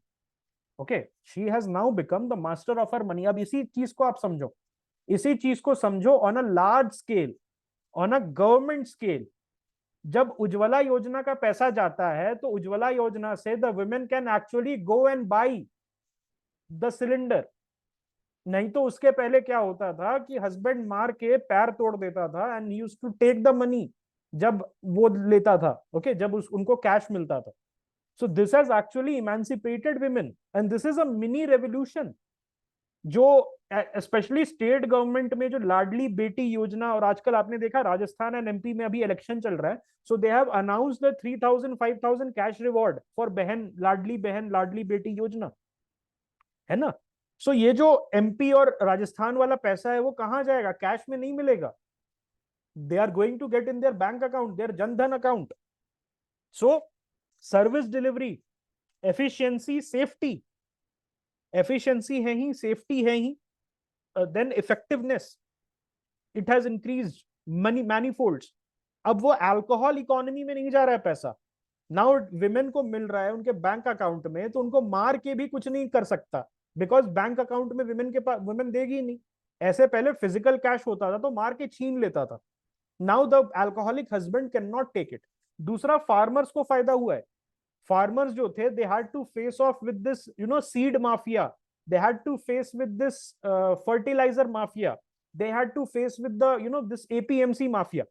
Okay, she has now become the master of her money. अब इसी चीज को आप समझो, इसी चीज को समझो on a large scale, on a government scale. जब उज्ज्वला योजना का पैसा जाता है तो उज्ज्वला योजना से the women can actually go and by the cylinder. नहीं तो उसके पहले क्या होता था कि हस्बैंड मार के पैर तोड़ देता था and used to take the money जब वो लेता था, ओके, जब उनको कैश मिलता था। So this has actually emancipated women and this is a mini revolution जो स्पेशली स्टेट गवर्नमेंट में जो लाडली बेटी योजना, और आजकल आपने देखा राजस्थान एंड एमपी में अभी इलेक्शन चल रहा है, so they have announced the 3000 5000 cash reward for बहन लाडली बेटी योजना, है ना। सो ये जो एमपी और राजस्थान वाला पैसा है वो कहां जाएगा? कैश में नहीं मिलेगा, they are going to get in their bank account, their Jandhan account. So service delivery, efficiency, safety, efficiency है ही, सेफ्टी है ही, then effectiveness, it has increased money manifolds. अब वो अल्कोहल इकोनॉमी में नहीं जा रहा है पैसा, नाउ विमेन को मिल रहा है उनके बैंक अकाउंट में, तो उनको मार के भी कुछ नहीं कर सकता, बिकॉज बैंक अकाउंट में विमेन के पास, विमेन देगी नहीं। ऐसे पहले फिजिकल कैश होता था तो मार के छीन लेता था, now the alcoholic husband can not take it. दूसरा, फार्मर्स को फायदा हुआ है। फार्मर्स जो थे, they had to face off with this, seed mafia, they had to face with this fertilizer mafia, they had to face with the this APMC mafia.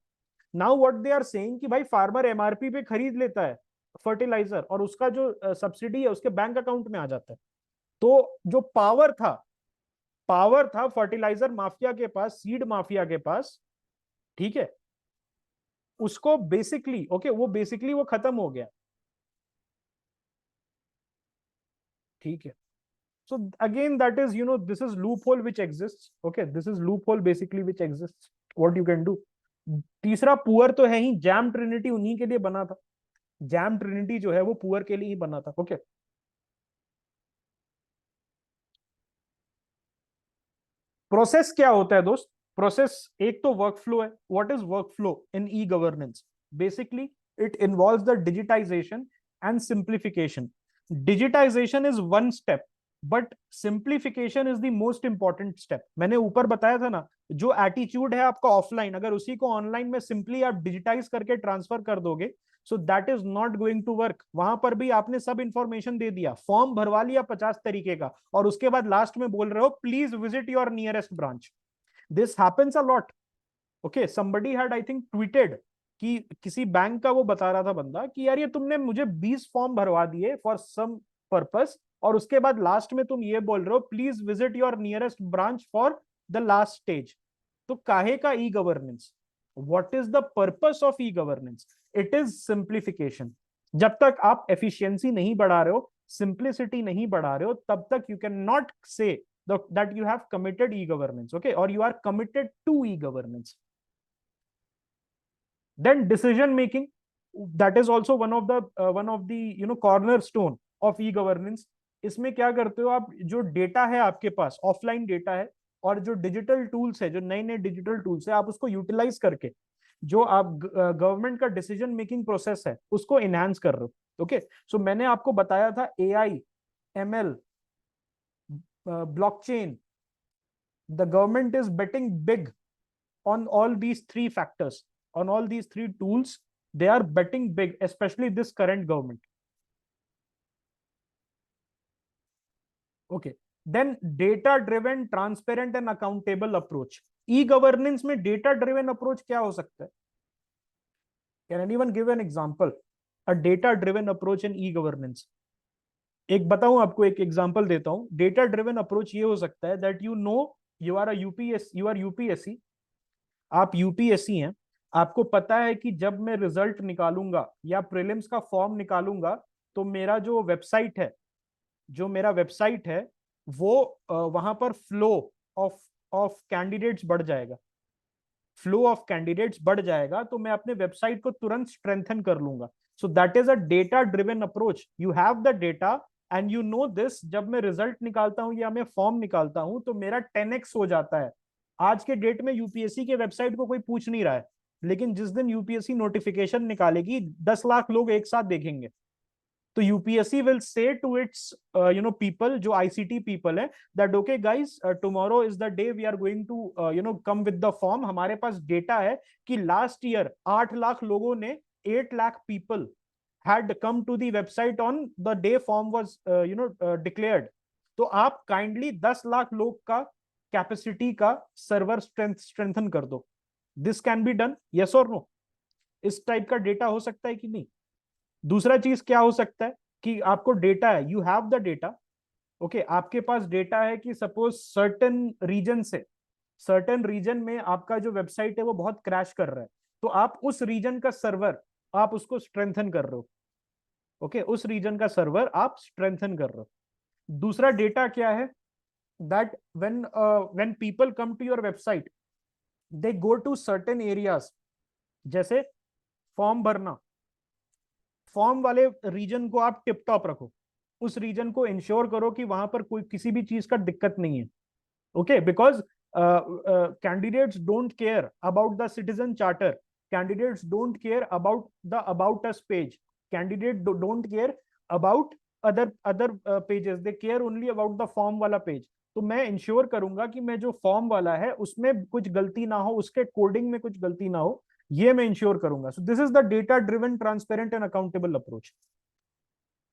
Now what they are saying कि भाई farmer MRP पे खरीद लेता है fertiliser और उसका जो subsidy है उसके बैंक अकाउंट में आ जाता है। तो जो पावर था फर्टिलाइजर माफिया के पास, सीड माफिया के पास, ठीक है, उसको बेसिकली वो खत्म हो गया, ठीक है। So again, that is, this is loophole which exists. Okay, this is loophole basically which exists. What you can do. तीसरा, पुअर तो है ही, जैम ट्रिनिटी उन्हीं के लिए बना था, जैम ट्रिनिटी जो है वो पुअर के लिए ही बना था। ओके, प्रोसेस क्या होता है दोस्त? प्रोसेस एक तो वर्क फ्लो है। What is work flow in e governance? Basically it involves the digitization and simplification. Digitization is one step, but simplification is the most important step. मैंने ऊपर बताया था ना, जो एटीट्यूड है आपका ऑफलाइन, अगर उसी को ऑनलाइन में सिंपली आप डिजिटाइज करके ट्रांसफर कर दोगे, so that is not going to work. वहां पर भी आपने सब इंफॉर्मेशन दे दिया, फॉर्म भरवा लिया 50 तरीके का, और उसके बाद लास्ट में बोल रहे हो please visit your nearest branch. This happens a lot. Okay, somebody had I think tweeted कि किसी बैंक का वो बता रहा था बंदा कि यार ये तुमने मुझे 20 फॉर्म भरवा दिए फॉर सम पर्पस, और उसके बाद लास्ट में तुम ये बोल रहे हो please visit your nearest branch for the last stage. तो काहे का e governance? What is the purpose of e governance? It is simplification. जब तक आप एफिशिएंसी नहीं बढ़ा रहे हो, सिंप्लिसिटी नहीं बढ़ा रहे हो, तब तक यू कैन नॉट से that you have committed e-governance, okay, or you are committed to e-governance. Then decision making, that is also one of the cornerstone of e-governance. इसमें क्या करते हो आप? जो डेटा है आपके पास, ऑफलाइन डेटा है, और जो डिजिटल टूल्स है, जो नए नए डिजिटल टूल्स है, आप उसको यूटिलाइज करके जो आप गवर्नमेंट का डिसीजन मेकिंग प्रोसेस है उसको एनहांस कर रहे हो। ओके, सो मैंने आपको बताया था AI, ML, blockchain. The government is betting big on all these three factors, on all these three tools. They are betting big, especially this current government. Okay, then data driven, transparent and accountable approach. E-governance में data driven approach क्या हो सकता है? Can anyone give an example? A data driven approach in e-governance. एक बताऊं आपको, एक example देता हूं। डेटा ड्रिवन अप्रोच ये हो सकता है दैट यू आर यूपीएससी, आप यूपीएससी हैं, आपको पता है कि जब मैं रिजल्ट निकालूंगा या प्रीलिम्स का फॉर्म निकालूंगा तो मेरा जो वेबसाइट है वो वहां पर फ्लो ऑफ कैंडिडेट्स बढ़ जाएगा, तो मैं अपने वेबसाइट को तुरंत स्ट्रेंथन कर लूंगा। सो that is a data driven approach. You have the data and you know this, जब मैं रिजल्ट निकालता हूं या मैं फॉर्म निकालता हूं तो मेरा 10x हो जाता है आज के डेट में यूपीएससी के वेबसाइट को कोई पूछ नहीं रहा है, लेकिन जिस दिन यूपीएससी नोटिफिकेशन निकालेगी 10 लाख लोग एक साथ देखेंगे, तो UPSC will say to its people जो आईसीटी पीपल है that okay guys, tomorrow is the day we are going to come with the form. हमारे पास डेटा है कि लास्ट ईयर 8 लाख लोगों ने, 8 lakh people had come to the website on the day form was declared। तो आप kindly 10 lakh लोग का कैपेसिटी का सर्वर स्ट्रेंथन कर दो। This can be done, yes और नो? इस टाइप का डेटा हो सकता है कि नहीं? दूसरा चीज क्या हो सकता है कि आपको डेटा है, you have the data, okay, आपके पास डेटा है कि सपोज सर्टेन रीजन में आपका जो वेबसाइट है वो बहुत क्रैश कर रहा है, तो आप उस रीजन का सर्वर आप उसको स्ट्रेंथन कर रहे हो, ओके, उस रीजन का सर्वर आप स्ट्रेंथन कर रहे हो। दूसरा डेटा क्या है, that when people come to your website they go to certain areas, जैसे फॉर्म भरना, फॉर्म वाले रीजन को आप टिप टॉप रखो, उस रीजन को इंश्योर करो कि वहां पर कोई किसी भी चीज का दिक्कत नहीं है, okay, because candidates don't care about the citizen charter, candidates don't care about the about us page, candidate don't care about other pages, they care only about the form वाला पेज। तो मैं इंश्योर करूंगा कि मैं जो form वाला है उसमें कुछ गलती ना हो, उसके कोडिंग में कुछ गलती ना हो, ये मैं इंश्योर करूंगा। सो this is the data driven transparent and accountable approach.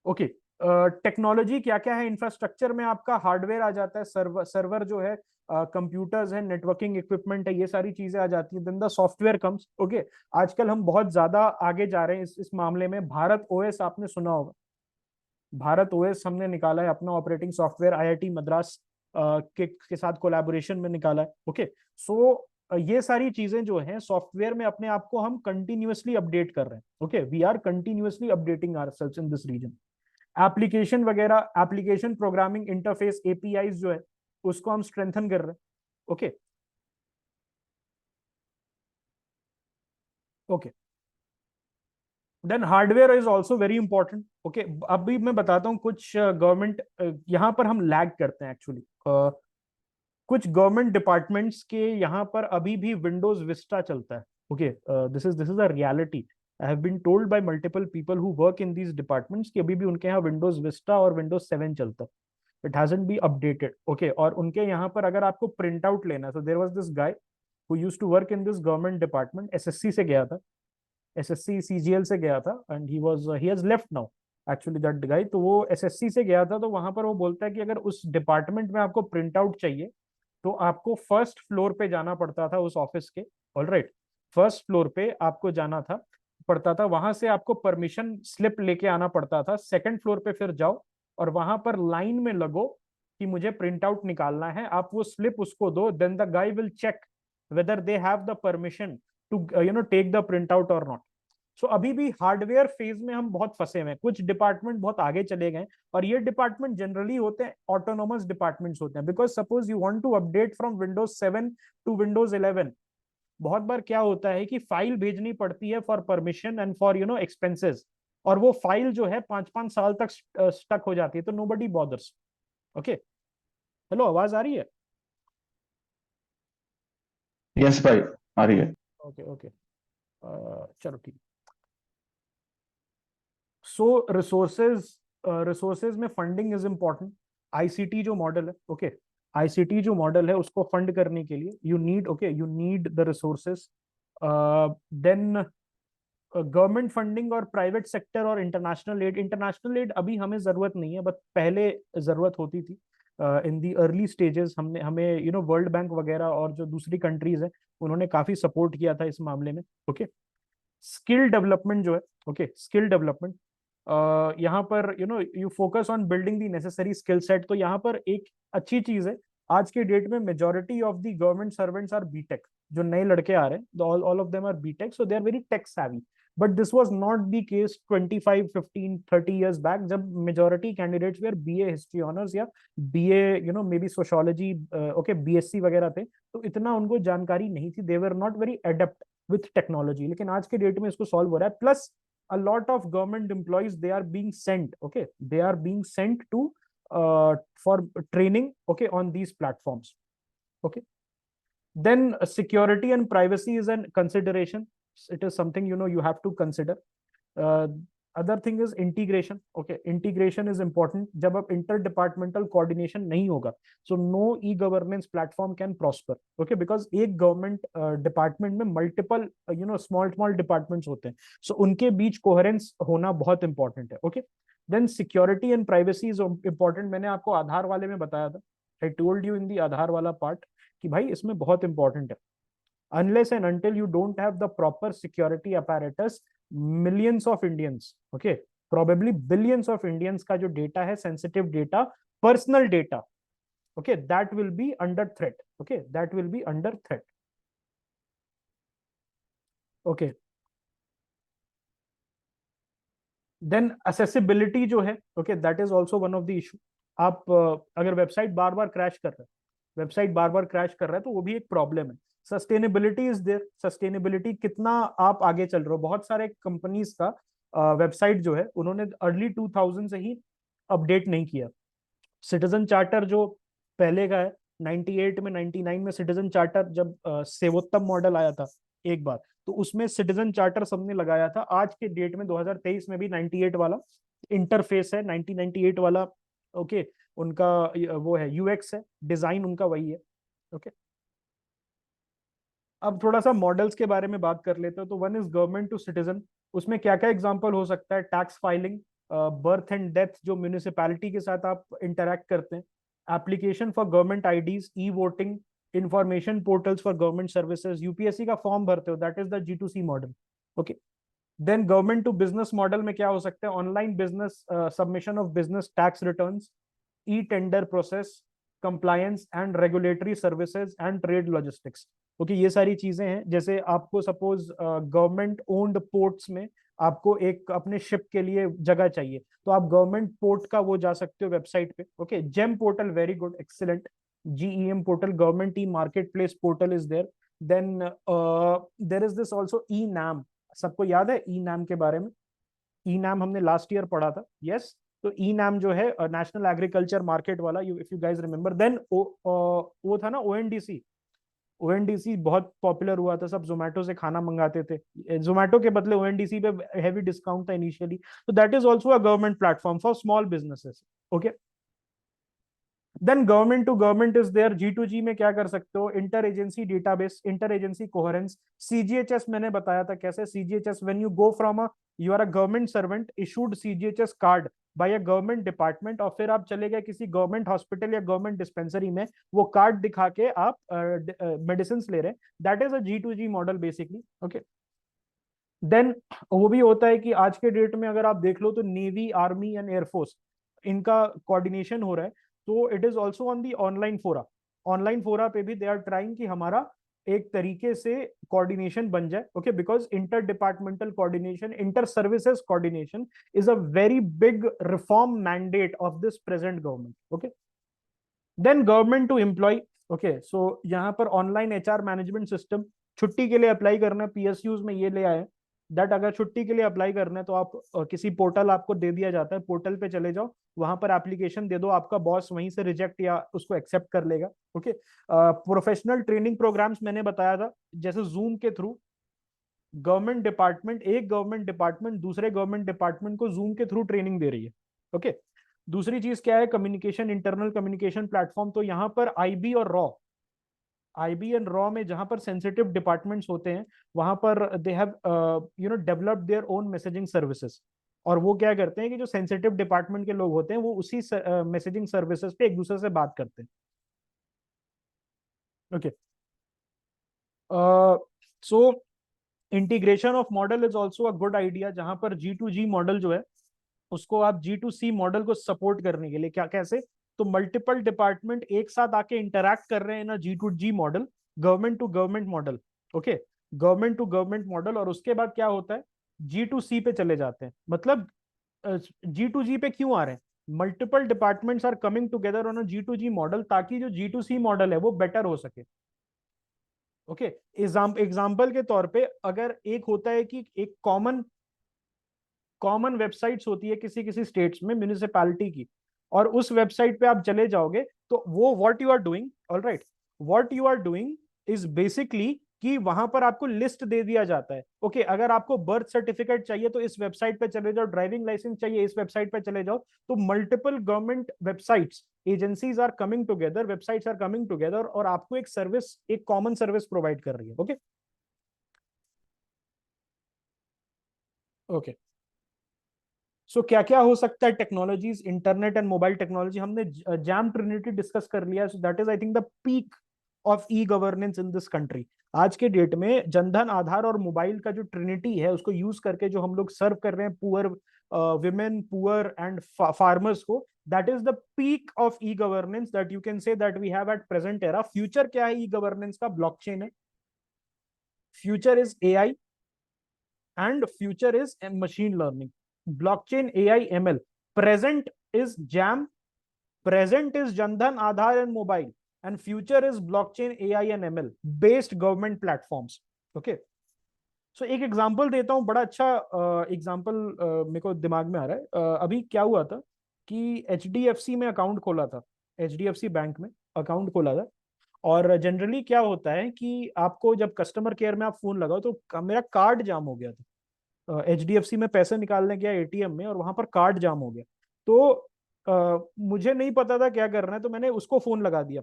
Okay, technology क्या क्या है इंफ्रास्ट्रक्चर में, आपका हार्डवेयर आ जाता है, सर्वर जो है, कंप्यूटर्स है, नेटवर्किंग इक्विपमेंट है, ये सारी चीजें आ जाती है। Then the software comes, okay, आजकल हम बहुत ज्यादा आगे जा रहे हैं इस मामले में। भारत ओएस आपने सुना होगा, भारत ओएस हमने निकाला है अपना ऑपरेटिंग सॉफ्टवेयर, आईआईटी मद्रास के साथ कोलैबोरेशन में निकाला है, ओके। सो ये सारी चीजें जो हैं सॉफ्टवेयर में अपने आप को हम कंटिन्यूअसली अपडेट कर रहे हैं, okay, we are continuously updating ourselves in this region. Application वगैरह, एप्लीकेशन प्रोग्रामिंग इंटरफेस, एपीआईज जो है उसको हम स्ट्रेंथन कर रहे हैं, okay okay. Then hardware is also very important, okay. अभी मैं बताता हूँ कुछ गवर्नमेंट, यहाँ पर हम लैग करते हैं एक्चुअली, कुछ गवर्नमेंट डिपार्टमेंट्स के यहाँ पर अभी भी विंडोज विस्टा चलता है, okay, this is a reality. I have been told by multiple people who work in these departments कि अभी भी उनके यहाँ विंडोज विस्टा और विंडोज 7 चलता है, it hasn't be updated, okay. और उनके यहाँ पर अगर आपको प्रिंट आउट लेना है, so there was this guy who used to work in this government department, SSC से गया था, एसएससी सीजीएल से गया था, and he has left now actually that guy. तो वो एसएससी से गया था, तो वहां पर वो बोलता है कि अगर उस डिपार्टमेंट में आपको प्रिंट आउट चाहिए तो आपको फर्स्ट फ्लोर पे जाना पड़ता था उस ऑफिस के, ऑलराइट, फर्स्ट फ्लोर पे आपको जाना था पड़ता था, वहां से आपको परमिशन स्लिप लेके आना पड़ता था, सेकंड फ्लोर पे फिर जाओ और वहां पर लाइन में लगो कि मुझे प्रिंट आउट निकालना है, आप वो स्लिप उसको दो, then the guy will check whether they have the permission to take the print out और नॉट। सो अभी भी हार्डवेयर फेज में हम बहुत फंसे हुए हैं, कुछ डिपार्टमेंट बहुत आगे चले गए, और ये डिपार्टमेंट जनरली होते हैं ऑटोनोमस डिपार्टमेंट्स होते हैं, because suppose you want to update from Windows 7 to Windows 11, बहुत बार क्या होता है कि फाइल भेजनी पड़ती है for permission and for expenses, और वो फाइल जो है 5-5 साल तक स्टक हो जाती है, तो नोबडी बॉदर्स, ओके। हेलो, आवाज आ रही है? यस भाई, आ रही है। ओके ओके, चलो ठीक। सो रिसोर्सेज में फंडिंग इज इम्पोर्टेंट। आईसीटी जो मॉडल है, ओके, आईसीटी जो मॉडल है उसको फंड करने के लिए you need the resources. Then government funding और प्राइवेट सेक्टर और इंटरनेशनल एड अभी हमें जरूरत नहीं है, बट पहले जरूरत होती थी इन दी अर्ली स्टेजेस। हमें वर्ल्ड बैंक वगैरह और जो दूसरी कंट्रीज है उन्होंने काफी सपोर्ट किया था इस मामले में, ओके। स्किल डेवलपमेंट जो है, ओके, स्किल डेवलपमेंट, यहाँ पर you focus on building the necessary skill set. तो यहाँ पर एक अच्छी चीज है, आज के डेट में majority of the government servants are BTech, जो नए लड़के आ रहे हैं all of them are BTech, so they are very tech savvy, but this was not the case 25 15 30 years back, जब majority candidates were BA history honours या BA maybe sociology, okay, BSc वगैरह थे, तो इतना उनको जानकारी नहीं थी, they were not very adept with technology. लेकिन आज के डेट में इसको सॉल्व हो रहा है, plus a lot of government employees, they are being sent, okay, they are being sent to for training, okay, on these platforms, okay। Then security and privacy is an consideration. It is something you have to consider. Other thing is integration. Okay, integration is important. जब अब interdepartmental coordination नहीं होगा, so no e-governance platform can prosper. Okay, because एक government department में multiple small departments होते हैं, so उनके बीच coherence होना बहुत important है. Okay, then security and privacy is important. मैंने आपको आधार वाले में बताया था. I told you in the आधार वाला part कि भाई इसमें बहुत important है. Unless and until you don't have the proper security apparatus, millions of Indians, okay, probably billions of Indians का जो data है, sensitive data, personal data, okay, that will be under threat. Okay, that will be under threat. Okay, then accessibility जो है, okay, that is also one of the issue. आप अगर website बार बार crash कर रहा है, वेबसाइट बार बार crash कर रहा है, तो वो भी एक प्रॉब्लम है. Sustainability is there. सस्टेनेबिलिटी कितना आप आगे चल रहे हो. बहुत सारे कंपनीज का वेबसाइट जो है उन्होंने अर्ली 2000 से ही अपडेट नहीं किया. सिटीजन चार्टर जो पहले का है, 98 में 99 में सिटीजन चार्टर जब सेवोत्तम मॉडल आया था एक बार, तो उसमें सिटीजन चार्टर सबने लगाया था. आज के डेट में 2023 में भी 98 वाला इंटरफेस है, 1998 वाला. ओके, उनका वो है, यूएक्स है, डिजाइन उनका वही है. ओके, अब थोड़ा सा मॉडल्स के बारे में बात कर लेते हैं. तो one is government to citizen. उसमें क्या क्या एग्जांपल हो सकता है. Tax filing, birth and death जो म्यूनिसिपैलिटी के साथ आप इंटरैक्ट करते हैं. Application for government IDs, e voting, information portals for government services. UPSC का फॉर्म भरते हो, that is the G2C model. Okay, then government to business model में क्या हो सकता है. Online business submission of business tax returns, e tender process, compliance and regulatory services and trade logistics. Okay, ये सारी चीजें हैं. जैसे आपको सपोज गवर्नमेंट ओन्ड पोर्ट्स में आपको एक अपने शिप के लिए जगह चाहिए, तो आप गवर्नमेंट पोर्ट का वो जा सकते हो वेबसाइट पे. Okay, GeM portal, very good, excellent. GEM portal, government e market place portal is there. Then there is this also e NAM. सबको याद है ई-नाम के बारे में. ई-नाम हमने लास्ट ईयर पढ़ा था. यस, तो ई-नाम जो है नेशनल एग्रीकल्चर मार्केट वाला, if you guys remember. Then वो था ना ONDC. ONDC बहुत पॉपुलर हुआ था, सब जोमेटो से खाना मंगाते थे. जोमेटो के बदले ONDC पे हेवी डिस्काउंट था इनिशियली. तो that is also a government platform for small businesses. Okay, then government to government is there. G2G में क्या कर सकते हो. Inter agency database, inter agency coherence. CGHS मैंने बताया था कैसे. CGHS, when you go from you are a government servant issued CGHS card by a government department, और फिर आप चले गए किसी गवर्नमेंट हॉस्पिटल या गवर्नमेंट डिस्पेंसरी में, वो कार्ड दिखा के आप मेडिसिन ले रहे हैं. That is a G2G model basically. Okay, then वो भी होता है कि आज के डेट में अगर आप देख लो तो नेवी, आर्मी एंड एयरफोर्स, इनका कोऑर्डिनेशन हो रहा है. तो it is also on the online फोरा. ऑनलाइन फोरा पे भी दे आर ट्राइंग कि हमारा एक तरीके से कोऑर्डिनेशन बन जाए. Okay, because inter departmental coordination, inter services coordination is a very big reform mandate of this present government. Okay, then government to employ. Okay, so यहाँ पर ऑनलाइन HR मैनेजमेंट सिस्टम. छुट्टी के लिए अप्लाई करना है, PSUs में ये ले आए दैट अगर छुट्टी के लिए अप्लाई करना है तो आप किसी पोर्टल आपको दे दिया जाता है, पोर्टल पे चले जाओ, वहां पर एप्लीकेशन दे दो, आपका बॉस वहीं से रिजेक्ट या उसको एक्सेप्ट कर लेगा. ओके, प्रोफेशनल ट्रेनिंग प्रोग्राम्स मैंने बताया था, जैसे जूम के थ्रू गवर्नमेंट डिपार्टमेंट, एक गवर्नमेंट डिपार्टमेंट दूसरे गवर्नमेंट डिपार्टमेंट को जूम के थ्रू ट्रेनिंग दे रही है. ओके, दूसरी चीज क्या है, कम्युनिकेशन, इंटरनल कम्युनिकेशन प्लेटफॉर्म. तो यहाँ पर IB और रॉ, IB एंड रॉ में जहां पर सेंसिटिव डिपार्टमेंट्स होते हैं, वहां पर they have developed their own messaging services. और वो क्या करते हैं कि जो सेंसिटिव डिपार्टमेंट के लोग होते हैं वो उसी मैसेजिंग सर्विसेज पे एक दूसरे से बात करते हैं. Okay, so integration of model is also a good idea, जहां पर G2G मॉडल जो है उसको आप G2C मॉडल को सपोर्ट करने के लिए क्या, कैसे, तो मल्टीपल डिपार्टमेंट एक साथ आके इंटरैक्ट कर रहे हैं ना G2G model, government to government model. Okay, government to government model, और उसके बाद क्या होता है, G2C पे चले जाते हैं. मतलब G2G पे क्यों आ रहे हैं, multiple departments are coming together on a G2G model, ताकि जो G2C मॉडल है वो बेटर हो सके. ओके, एग्जाम्पल के तौर पे अगर एक होता है कि एक कॉमन वेबसाइट्स होती है किसी किसी स्टेट्स में म्यूनिसिपैलिटी की, और उस वेबसाइट पे आप चले जाओगे तो वो what you are doing, alright, what you are doing is basically कि वहां पर आपको लिस्ट दे दिया जाता है, ओके अगर आपको बर्थ सर्टिफिकेट चाहिए तो इस वेबसाइट पे चले जाओ, ड्राइविंग लाइसेंस चाहिए इस वेबसाइट पे चले जाओ। तो multiple government websites, agencies are coming together, websites are coming together और आपको एक सर्विस, एक कॉमन सर्विस प्रोवाइड कर रही है। ओके ओके सो क्या क्या हो सकता है technologies, internet and mobile technology, हमने जैम ट्रिनिटी डिस्कस कर लिया। सो that is I think the peak of e governance in this country. आज के डेट में जनधन, आधार और मोबाइल का जो ट्रिनिटी है उसको यूज करके जो हम लोग सर्व कर रहे हैं poor women, poor and farmers को, that is the peak of e governance that you can say that we have at present era. Future क्या है ई गवर्नेंस का? ब्लॉकचेन है, future is AI and future is machine learning. Blockchain, AI, ML. Present is JAM, present is Jandhan, Aadhaar and mobile, and future is blockchain, AI and ML based government platforms. Okay. So एक example देता हूँ, बड़ा अच्छा example मेरे को दिमाग में आ रहा है। अभी क्या हुआ था कि HDFC में अकाउंट खोला था, HDFC बैंक में अकाउंट खोला था। और जनरली क्या होता है कि आपको जब कस्टमर केयर में आप फोन लगाओ तो मेरा कार्ड जाम हो गया था, HDFC में पैसे निकालने गया ATM में और वहां पर कार्ड जाम हो गया। तो मुझे नहीं पता था क्या करना है, तो मैंने उसको फोन लगा दिया,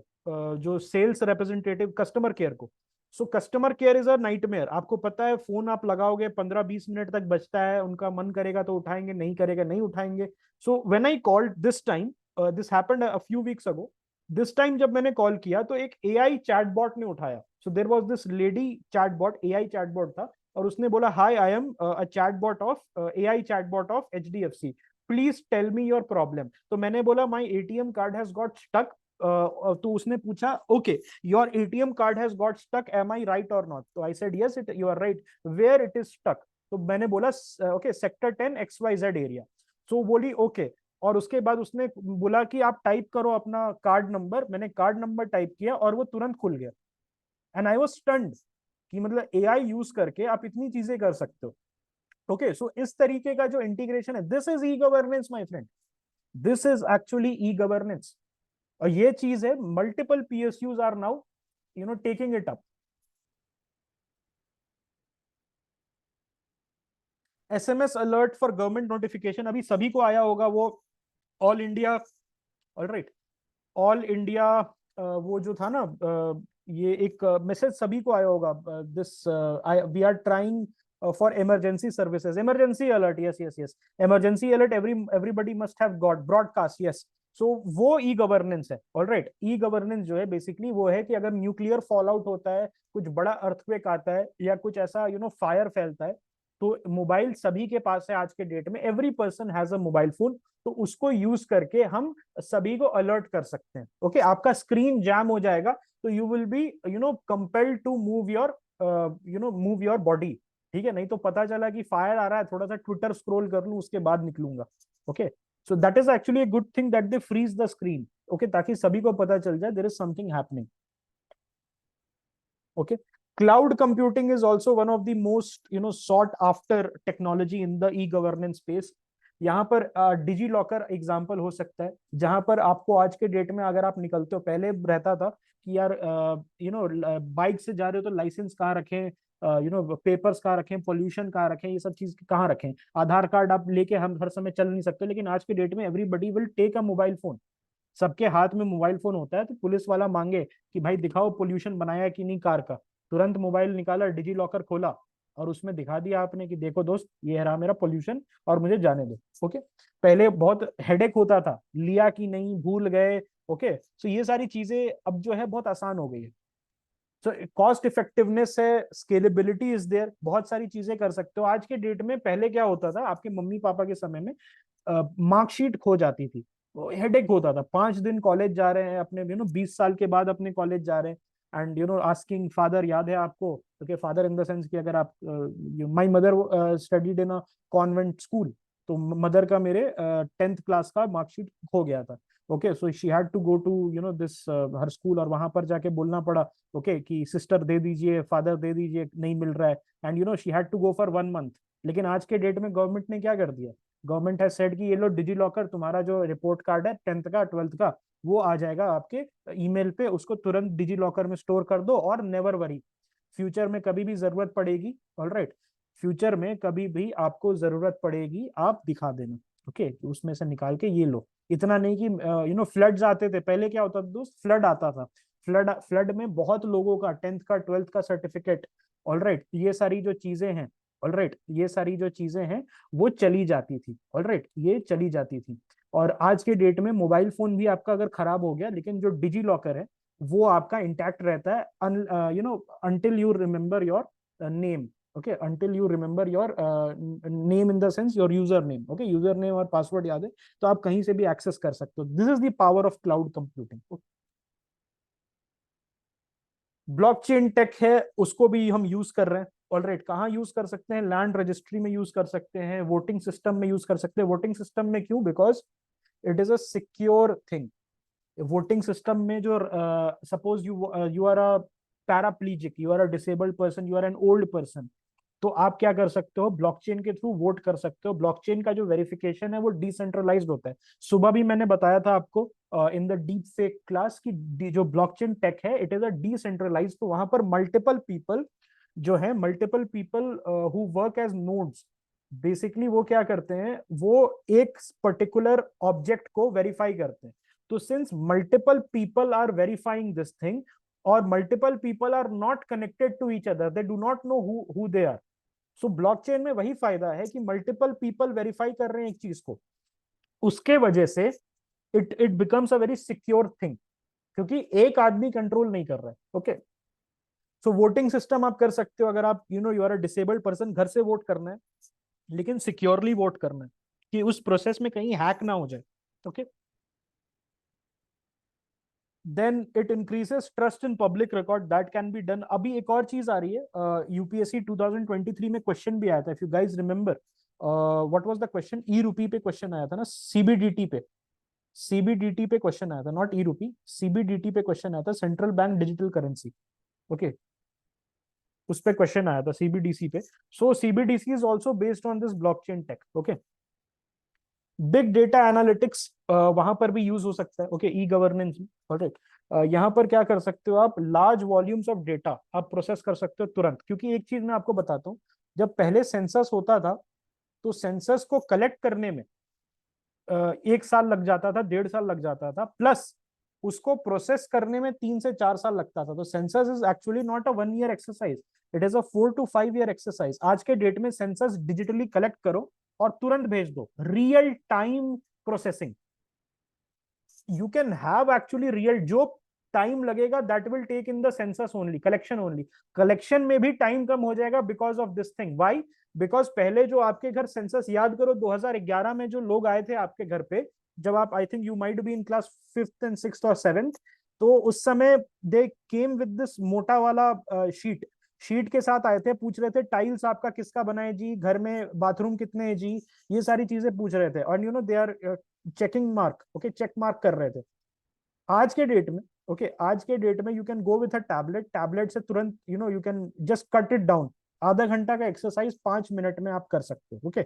जो सेल्स रिप्रेजेंटेटिव कस्टमर केयर को। So customer care is a nightmare, आपको पता है फोन आप लगाओगे 15-20 मिनट तक बचता है, उनका मन करेगा तो उठाएंगे, नहीं करेगा नहीं उठाएंगे। So when I called this time, this happened a few weeks ago, this time जब मैंने कॉल किया तो एक AI चैटबॉट ने उठाया। So there was this lady chatbot, AI chatbot था, और उसने बोला hi I am a chatbot of AI chatbot of HDFC, please tell me your problem. तो मैंने बोला my ATM card has got stuck. तो उसने पूछा okay your ATM card has got stuck, am I right और not? तो I said yes it you are right, where it is stuck? तो मैंने बोला okay sector 10 XYZ area. So बोली okay, और उसके बाद उसने बोला कि आप टाइप करो अपना कार्ड नंबर। मैंने कार्ड नंबर टाइप किया और वो तुरंत खुल गया। एंड आई वाज स्टन्ड कि मतलब AI यूज करके आप इतनी चीजें कर सकते हो। ओके सो इस तरीके का जो इंटीग्रेशन है, this is e governance my friend, this is actually e governance. और ये चीज है, multiple PSUs are now taking it up. SMS alert for government notification, अभी सभी को आया होगा वो all India, alright all India, वो जो था ना, ये एक मैसेज सभी को आया होगा, this we are trying for emergency services, emergency alert, yes yes yes, emergency alert everybody must have got broadcast, yes. So वो ई गवर्नेंस है। ऑलराइट ई गवर्नेंस जो है बेसिकली वो है कि अगर न्यूक्लियर फॉल आउट होता है, कुछ बड़ा अर्थक्वेक आता है या कुछ ऐसा फायर फैलता है, तो मोबाइल सभी के पास है आज के डेट में, every person has a mobile phone. तो उसको यूज करके हम सभी को अलर्ट कर सकते हैं। ओके आपका स्क्रीन जैम हो जाएगा तो you will be compelled to move your move your body, ठीक है? नहीं तो पता चला कि फायर आ रहा है, थोड़ा सा ट्विटर स्क्रॉल कर लूं उसके बाद निकलूंगा। Okay so that is actually a good thing that they freeze the screen, okay, ताकि सभी को पता चल जाए there is something happening. Okay cloud computing is also one of the most sought after technology in the e-governance space। यहाँ पर digi locker example हो सकता है, जहां पर आपको आज के डेट में अगर आप निकलते हो, पहले रहता था कि यार बाइक से जा रहे हो तो लाइसेंस कहाँ रखें, पेपर्स कहाँ रखें, पोल्यूशन कहाँ रखें, ये सब चीज कहाँ रखें, आधार कार्ड आप लेके हम हर समय चल नहीं सकते। लेकिन आज के डेट में everybody will take a mobile phone, सबके हाथ में मोबाइल फोन होता है। तो पुलिस वाला मांगे कि भाई दिखाओ पोल्यूशन बनाया कि नहीं कार का, तुरंत मोबाइल निकाला, डिजी लॉकर खोला और उसमें दिखा दिया आपने कि देखो दोस्त ये रहा मेरा पोल्यूशन और मुझे जाने दो। ओके पहले बहुत हेडेक होता था, लिया कि नहीं, भूल गए। ओके सो ये सारी चीजें अब जो है बहुत आसान हो गई है। सो कॉस्ट इफेक्टिवनेस है, स्केलेबिलिटी इज देयर, बहुत सारी चीजें कर सकते हो आज के डेट में। पहले क्या होता था, आपके मम्मी पापा के समय में मार्कशीट खो जाती थी, हेडेक होता था। 5 दिन कॉलेज जा रहे हैं अपने 20 साल के बाद अपने कॉलेज जा रहे हैं एंड आस्किंग फादर, याद है आपको? क्योंकि फादर इन द सेंस कि अगर आप my mother studied in a convent school, तो मदर का मेरे 10th क्लास का मार्कशीट खो गया था। Okay so she had to go to this her school, और वहां पर जाके बोलना पड़ा ओके कि सिस्टर दे दीजिए, फादर दे दीजिए, नहीं मिल रहा है, and she had to go for 1 month। लेकिन आज के डेट में गवर्नमेंट ने क्या कर दिया, गवर्नमेंट हैज सेड कि ये लो डिजी लॉकर, तुम्हारा जो रिपोर्ट कार्ड है 10th का 12th का वो आ जाएगा आपके ईमेल पे, उसको तुरंत डिजी लॉकर में स्टोर कर दो और नेवर वरी, फ्यूचर में कभी भी जरूरत पड़ेगी, ऑलराइट, फ्यूचर में कभी भी आपको जरूरत पड़ेगी आप दिखा देना, ओके, उसमें से निकाल के ये लो। इतना नहीं कि फ्लड्स आते थे पहले, क्या होता था दोस्त, फ्लड आता था, फ्लड में बहुत लोगों का 10th का 12th का सर्टिफिकेट, ऑलराइट, ये सारी जो चीजें हैं, ऑलराइट, ये सारी जो चीजें हैं वो चली जाती थी, ऑलराइट, ये चली जाती थी। और आज के डेट में मोबाइल फोन भी आपका अगर खराब हो गया, लेकिन जो डिजी लॉकर है वो आपका इंटैक्ट रहता है, until you remember your name, okay, until you remember your name in the sense your username, okay, username और पासवर्ड याद है तो आप कहीं से भी एक्सेस कर सकते हो। This is the power of cloud computing. Blockchain tech है, उसको भी हम यूज कर रहे हैं, ऑलराइट, कहाँ यूज कर सकते हैं, लैंड रजिस्ट्री में यूज कर सकते हैं, वोटिंग सिस्टम में यूज कर सकते हैं। वोटिंग सिस्टम में क्यों? Because it is a secure thing. Voting system में जो suppose you are a paraplegic, you are a disabled person, you are an old person, तो आप क्या कर सकते हो, ब्लॉकचेन के थ्रू वोट कर सकते हो। ब्लॉकचेन का जो वेरिफिकेशन है वो डिसेंट्रलाइज्ड होता है। सुबह भी मैंने बताया था आपको in the deepfake class की जो ब्लॉकचेन टेक है इट इज अ डिसेंट्रलाइज्ड, तो वहां पर मल्टीपल पीपल जो है, multiple people who work as nodes, basically वो क्या करते हैं, वो एक पर्टिकुलर ऑब्जेक्ट को वेरीफाई करते हैं। तो since multiple people are verifying this thing और multiple people are not connected to each other, they do not know who they are. So blockchain में वही फायदा है कि मल्टीपल पीपल वेरीफाई कर रहे हैं एक चीज को, उसके वजह से it becomes a very secure thing, क्योंकि एक आदमी कंट्रोल नहीं कर रहा है, ओके। सो वोटिंग सिस्टम आप कर सकते हो अगर आप you are a disabled person, घर से वोट करना है लेकिन सिक्योरली वोट करना है कि उस प्रोसेस में कहीं हैक ना हो जाए, okay. Then it increases trust in public record, that can be done. अभी एक और चीज आ रही है, यूपीएससी 2023 में क्वेश्चन भी आया था, if you guys remember, what was the question, e rupee पे क्वेश्चन आया था ना, सीबीडीटी पे, सीबीडीटी पे क्वेश्चन आया था, नॉट ई रूपी, सीबीडीटी पे क्वेश्चन आया था, central bank digital currency, okay, उस पे क्वेश्चन आया था सीबीडीसी पे। So CBDC is also based on this blockchain tech, okay. Big data analytics वहां पर भी यूज हो सकता है, ओके, ई गवर्नेंस में, ऑलराइट। यहाँ पर क्या कर सकते हो आप, लार्ज वॉल्यूम्स ऑफ डेटा आप प्रोसेस कर सकते हो तुरंत, क्योंकि एक चीज मैं आपको बताता हूँ, जब पहले सेंसस होता था तो सेंसस को कलेक्ट करने में 1 साल लग जाता था, 1.5 साल लग जाता था, प्लस उसको प्रोसेस करने में 3 से 4 साल लगता था। तो census is actually not a 1 year exercise, it is a 4 to 5 year exercise. आज के डेट में सेंसस डिजिटली कलेक्ट करो और तुरंत भेज दो, real time processing. You can have actually real, जो टाइम लगेगा that will take in the census only, collection only, collection में भी टाइम कम हो जाएगा because of this thing. Why? Because पहले जो आपके घर सेंसस, याद करो 2011 में जो लोग आए थे आपके घर पे, जब आप, I think you might be in class 5th and 6th और 7th, तो उस समय दे केम विद दिस मोटा वाला शीट के साथ आए थे, पूछ रहे थे टाइल्स आपका किसका बना है जी, घर में बाथरूम कितने हैं जी, ये सारी चीजें पूछ रहे थे, और they are checking mark, okay, check mark कर रहे थे। आज के डेट में, ओके, आज के डेट में you can go with a tablet, tablet से तुरंत you can just cut it down, आधा घंटा का एक्सरसाइज 5 मिनट में आप कर सकते हो, ओके,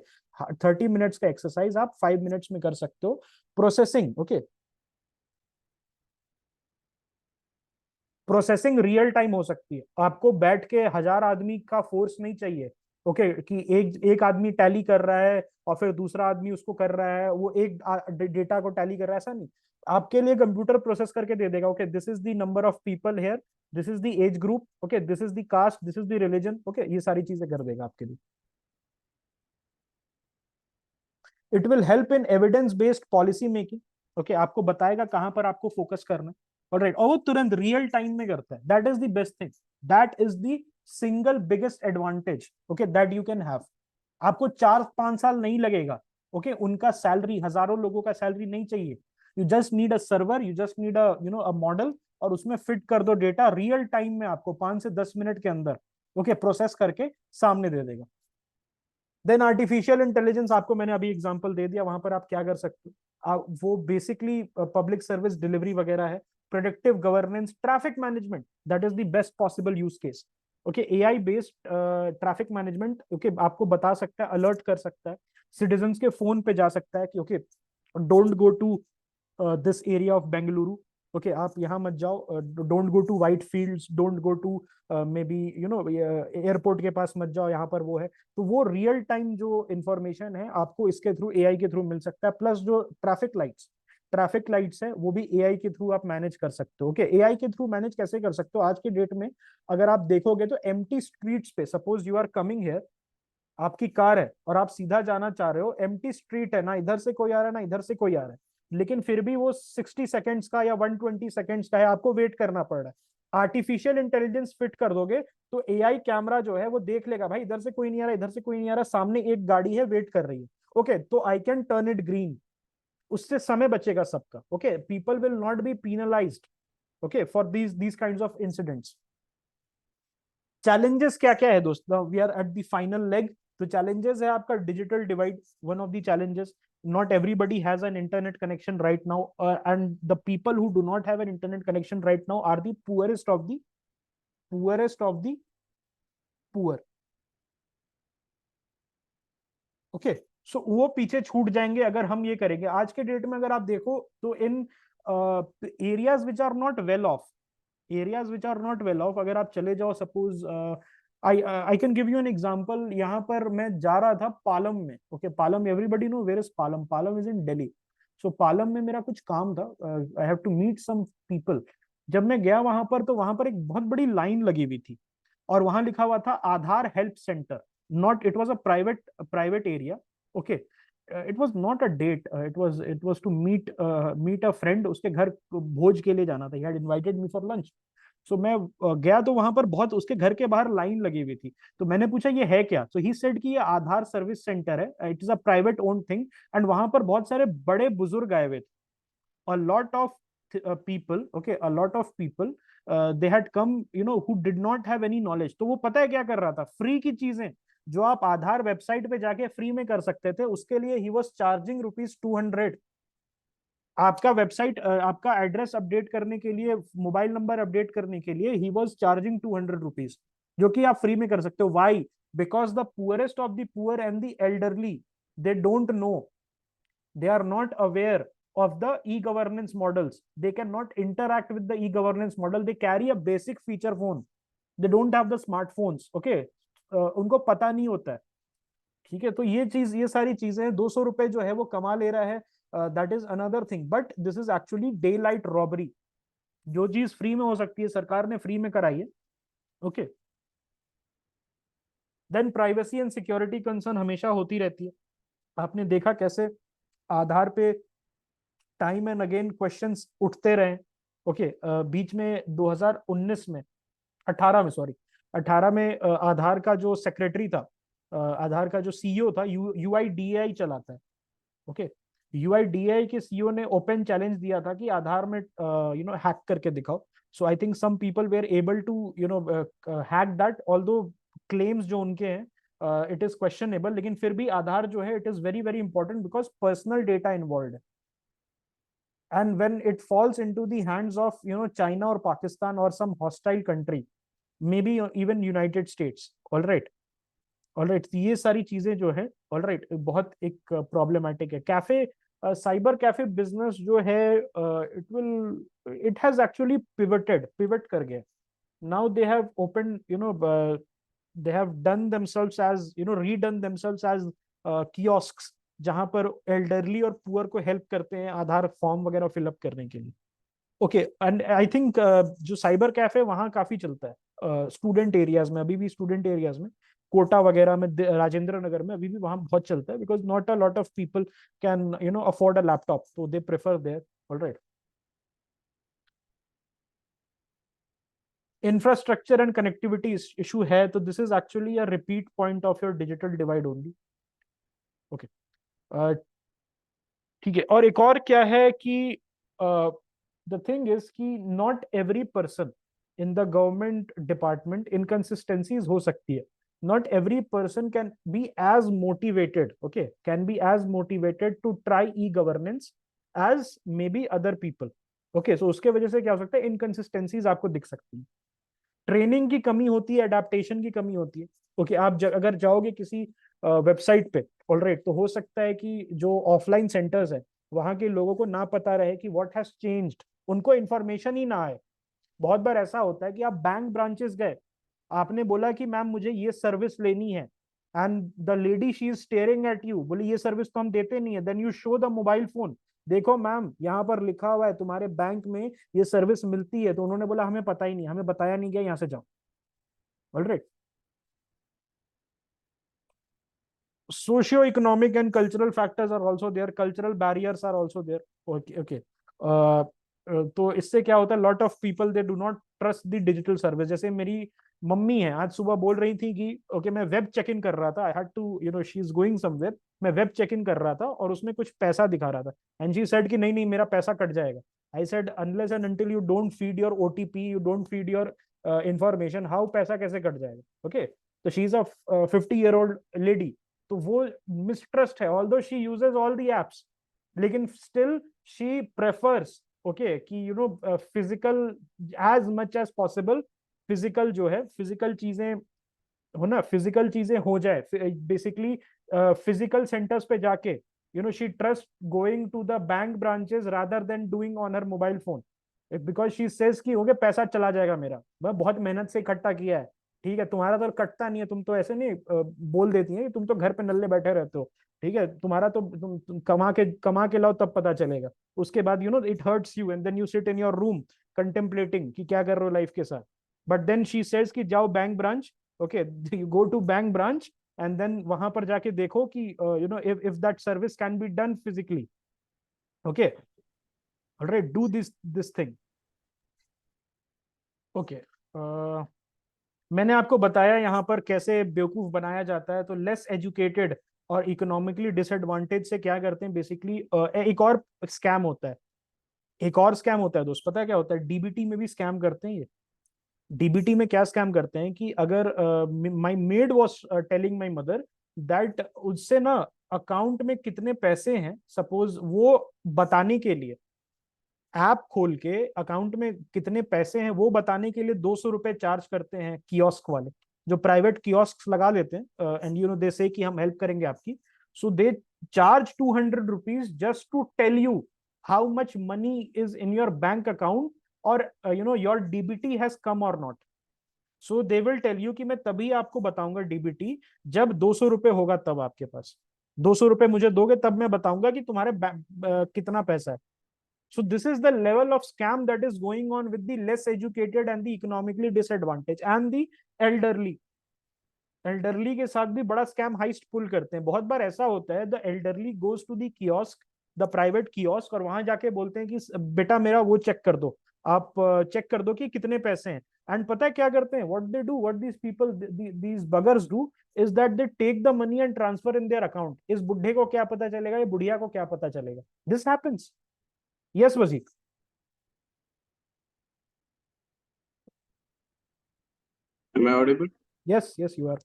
30 मिनट्स का एक्सरसाइज आप 5 मिनट्स में कर सकते हो। Processing, okay, processing real time हो सकती है, आपको बैठ के 1000 आदमी का फोर्स नहीं चाहिए, ओके, कि एक आदमी टैली कर रहा है और फिर दूसरा आदमी उसको कर रहा है, वो एक डेटा को टैली कर रहा है, ऐसा नहीं, आपके लिए कंप्यूटर प्रोसेस करके दे देगा, okay, this is the number of people here, this is the age group, okay, this is the caste, this is the religion, okay, ये सारी चीजें कर देगा आपके लिए। It will help in evidence based policy making, okay, आपको बताएगा कहां पर आपको फोकस करना है, ऑलराइट, और वो तुरंत रियल टाइम में करता है, that is the best thing, that is the single biggest advantage, okay, that you can have. आपको 4-5 साल नहीं लगेगा, ओके, उनका सैलरी, हजारों लोगों का सैलरी नहीं चाहिए, you just need a server, you just need a model, और उसमें फिट कर दो डेटा, रियल टाइम में आपको 5 से 10 मिनट के अंदर, ओके, प्रोसेस करके सामने दे देगा। देन आर्टिफिशियल इंटेलिजेंस, आपको मैंने अभी एग्जांपल दे दिया, वहां पर आप क्या कर सकते हो, वो बेसिकली पब्लिक सर्विस डिलीवरी वगैरह है, predictive governance, traffic management, that is the best possible use case, okay, AI based traffic management, okay, आपको बता सकता है, अलर्ट कर सकता है, सिटीजन्स के फोन पे जा सकता है कि okay don't go to this area of Bengaluru, okay आप यहाँ मत जाओ, don't go to white fields, don't go to maybe airport के पास मत जाओ, यहाँ पर वो है। तो वो रियल टाइम जो इंफॉर्मेशन है आपको इसके थ्रू, एआई के थ्रू मिल सकता है। प्लस जो ट्रैफिक लाइट्स है वो भी एआई के थ्रू आप मैनेज कर सकते हो। ओके एआई के थ्रू मैनेज कैसे कर सकते हो, आज के डेट में अगर आप देखोगे तो एम्प्टी स्ट्रीट्स पे, suppose you are coming here, आपकी कार है और आप सीधा जाना चाह रहे हो, एम्प्टी स्ट्रीट है, ना इधर से कोई आ रहा है ना इधर से कोई आ रहा है, लेकिन फिर भी वो 60 सेकेंड्स का या 120 सेकेंड्स का है, आपको वेट करना पड़ रहा है। आर्टिफिशियल इंटेलिजेंस फिट कर दोगे तो एआई कैमरा जो है वो देख लेगा, भाई इधर से कोई नहीं आ रहा, इधर से कोई नहीं आ रहा, सामने एक गाड़ी है वेट कर रही है, ओके तो I can turn it green, उससे समय बचेगा सबका। Okay people will not be penalized, okay for these kinds of incidents. Challenges क्या क्या है दोस्तों, we are at the final leg. तो चैलेंजेस है आपका digital divide, one of the challenges. Not everybody has an internet connection right now, and the people who do not have an internet connection right now are the poorest of the poor. Okay so वो पीछे छूट जाएंगे अगर हम ये करेंगे। आज के डेट में अगर आप देखो तो in areas which are not well off, अगर आप चले जाओ, suppose I can give you an example. यहाँ पर मैं जा रहा था पालम में, okay Palam, everybody know where is Palam, Palam is in Delhi. So Palam में मेरा कुछ काम था, I have to meet some people. जब मैं गया वहां पर तो वहां पर एक बहुत बड़ी लाइन लगी हुई थी और वहां लिखा हुआ था Aadhaar help centre, not, it was a private area, okay it was not a date, it was to meet a friend, उसके घर भोज के लिए जाना था, he had invited me for lunch. So मैं गया तो वहां पर बहुत, उसके घर के बाहर लाइन लगी हुई थी, तो मैंने पूछा ये है क्या, सो ही सेड कि ये आधार सर्विस सेंटर है, it is a private owned thing, and वहां पर बहुत सारे बड़े बुजुर्ग आए हुए थे, a lot of people, okay, a lot of people, they had come, who did not have any knowledge। तो वो पता है क्या कर रहा था, फ्री की चीजें जो आप आधार वेबसाइट पे जाके फ्री में कर सकते थे, उसके लिए ही वॉज चार्जिंग ₹200। आपका वेबसाइट, आपका एड्रेस अपडेट करने के लिए, मोबाइल नंबर अपडेट करने के लिए ही वॉज चार्जिंग ₹200, जो कि आप फ्री में कर सकते हो। Why? Because the poorest of the poor and the elderly, they don't know, they are not aware of the e-governance models, they cannot interact with the e-governance model, they carry a basic feature phone, they don't have the smartphones, okay उनको पता नहीं होता है, ठीक है। तो ये सारी चीजें, ₹200 जो है वो कमा ले रहा है, that is another thing, but this is actually day light robbery. जो चीज फ्री में हो सकती है सरकार ने फ्री में कराई है, okay. Then privacy and security concern हमेशा होती रहती है। आपने देखा कैसे आधार पे टाइम एंड अगेन क्वेश्चंस उठते रहे, ओके बीच में 2019 में 18 में आधार का जो सेक्रेटरी था, आधार का जो सीईओ था, यूआईडीएआई चलाता है, ओके यूआईडीएआई के सीईओ ने ओपन चैलेंज दिया था कि आधार में हैक करके दिखाओ। So I think some people were able to hack that, although claims जो उनके हैं इट इज क्वेश्चनेबल, लेकिन फिर भी आधार जो है it is very very important because personal data involve है। And when it falls into the hands of China or Pakistan or some hostile country, maybe even United States, all right, ये सारी चीजें जो है all right बहुत एक problematic है। Cafe, cyber cafe business जो है it has actually pivot कर गया। Now they have opened, they have done themselves as, redone themselves as kiosks, जहां पर एल्डरली और पुअर को हेल्प करते हैं आधार फॉर्म वगैरह फिलअप करने के लिए, ओके। एंड आई थिंक जो साइबर कैफे वहां काफी चलता है स्टूडेंट एरियाज में, अभी भी स्टूडेंट एरियाज में, कोटा वगैरह में, राजेंद्र नगर में अभी भी वहां बहुत चलता है, because not a lot of people can afford a laptop, तो they prefer their, alright. Infrastructure and connectivity issue है, तो this is actually a repeat point of your digital divide only, okay ठीक है। और एक और क्या है कि द थिंग इज कि not every person in the government department, inconsistencies हो सकती है, not every person can be as motivated, okay can be as motivated to try e governance as maybe other people, okay. So उसके वजह से क्या हो सकता है, इनकंसिस्टेंसीज आपको दिख सकती है, ट्रेनिंग की कमी होती है, एडेप्टेशन की कमी होती है, ओके। आप अगर जाओगे किसी वेबसाइट पे। ऑलराइट, तो हो सकता है कि जो ऑफलाइन सेंटर्स है वहां के लोगों को ना पता रहे कि व्हाट हैज चेंज्ड, उनको इन्फॉर्मेशन ही ना आए। बहुत बार ऐसा होता है कि आप बैंक ब्रांचेस गए, आपने बोला कि मैम मुझे ये सर्विस लेनी है, and the lady she is staring at you, बोली ये सर्विस तो हम देते नहीं है। Then you show the mobile phone, देखो मैम यहाँ पर लिखा हुआ है तुम्हारे बैंक में ये सर्विस मिलती है। तो उन्होंने बोला हमें पता ही नहीं, हमें बताया नहीं गया, यहाँ से जाओ। Alright, socio-economic and cultural factors are also there, cultural barriers are also there. Okay. तो इससे क्या होता है, lot of people they do not trust the digital service. जैसे मेरी मम्मी है, आज सुबह बोल रही थी कि ओके मैं वेब चेक इन कर रहा था, I had to she is going somewhere, मैं वेब चेक इन कर रहा था और उसमें कुछ पैसा दिखा रहा था, एंड शी सेड कि नहीं नहीं मेरा पैसा कट जाएगा। I said unless and until you don't feed your OTP, you don't feed your information, how पैसा कैसे कट जाएगा। ओके, तो she is a 50-year-old lady, तो वो मिसट्रस्ट है, although she uses all the apps, लेकिन still she prefers okay कि physical as much as possible, physical जो है फिजिकल चीजें हो ना, फिजिकल चीजें हो जाए बेसिकली, फिजिकल सेंटर्स पे जाके she trust going to the bank branches rather than doing on her mobile phone, because she says कि ओके पैसा चला जाएगा मेरा, मैं बहुत मेहनत से इकट्ठा किया है। ठीक है, तुम्हारा तो कटता नहीं है, तुम तो ऐसे नहीं बोल देती है कि तुम तो घर पे नल्ले बैठे रहते हो। ठीक है, तुम्हारा तो तुम कमा के लाओ तब पता चलेगा। उसके बाद it hurts you and then you sit in your room contemplating कि क्या कर रहे हो लाइफ के साथ। बट देन शी सेज कि जाओ bank branch, okay you go to bank branch and then वहां पर जाके देखो कि if that service can be done physically. Okay, alright, do this thing. Okay, मैंने आपको बताया यहाँ पर कैसे बेवकूफ बनाया जाता है। तो लेस एजुकेटेड और इकोनॉमिकली डिसएडवांटेज से क्या करते हैं बेसिकली, एक और स्कैम होता है, एक और स्कैम होता है दोस्त, पता है क्या होता है, डीबीटी में भी स्कैम करते हैं ये। डीबीटी में क्या स्कैम करते हैं कि अगर my made was telling my mother that उससे ना अकाउंट में कितने पैसे हैं, सपोज वो बताने के लिए, ऐप खोल के अकाउंट में कितने पैसे हैं वो बताने के लिए 200 रुपए चार्ज करते हैं कियोस्क वाले, जो प्राइवेट कियोस्क लगा लेते हैं, एंड दे से कि हम हेल्प करेंगे आपकी। So they charge 200 rupees just to tell you how much money is in your bank account, और योर डीबीटी हैज कम और not. So they will tell you कि मैं तभी आपको बताऊंगा डीबीटी जब 200 रुपए होगा, तब आपके पास 200 रुपए मुझे दोगे तब मैं बताऊंगा कि तुम्हारे कितना पैसा है। So this is the level of scam that is going on with the less educated and the economically disadvantaged and the elderly. Elderly के साथ भी बड़ा स्कैम हाइस्ट पुल करते हैं। बहुत बार ऐसा होता है, the elderly goes to the kiosk, the private kiosk, और वहां जाके बोलते हैं कि बेटा मेरा वो चेक कर दो, आप चेक कर दो कि कितने पैसे हैं। एंड पता है क्या करते हैं, what they do, what these people, these buggers do is that they take the money and transfer in their account. इस बुढ़े को क्या पता चलेगा, ये बुढ़िया को क्या पता चलेगा, दिस हैपेंस। यस वजीर। Am I audible? Yes, yes, you are.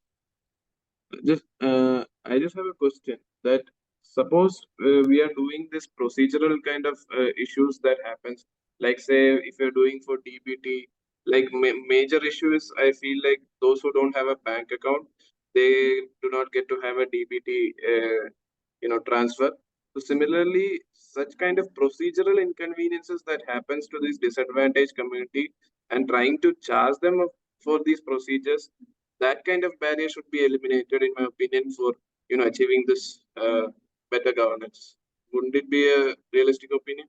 I just have a question that suppose we are doing this procedural kind of issues that happens, like say if you're doing for DBT, like major issues, I feel like those who don't have a bank account, they do not get to have a DBT, transfer. So similarly, such kind of procedural inconveniences that happens to this disadvantaged community and trying to charge them for these procedures, that kind of barrier should be eliminated, in my opinion, for achieving this better governance. Wouldn't it be a realistic opinion?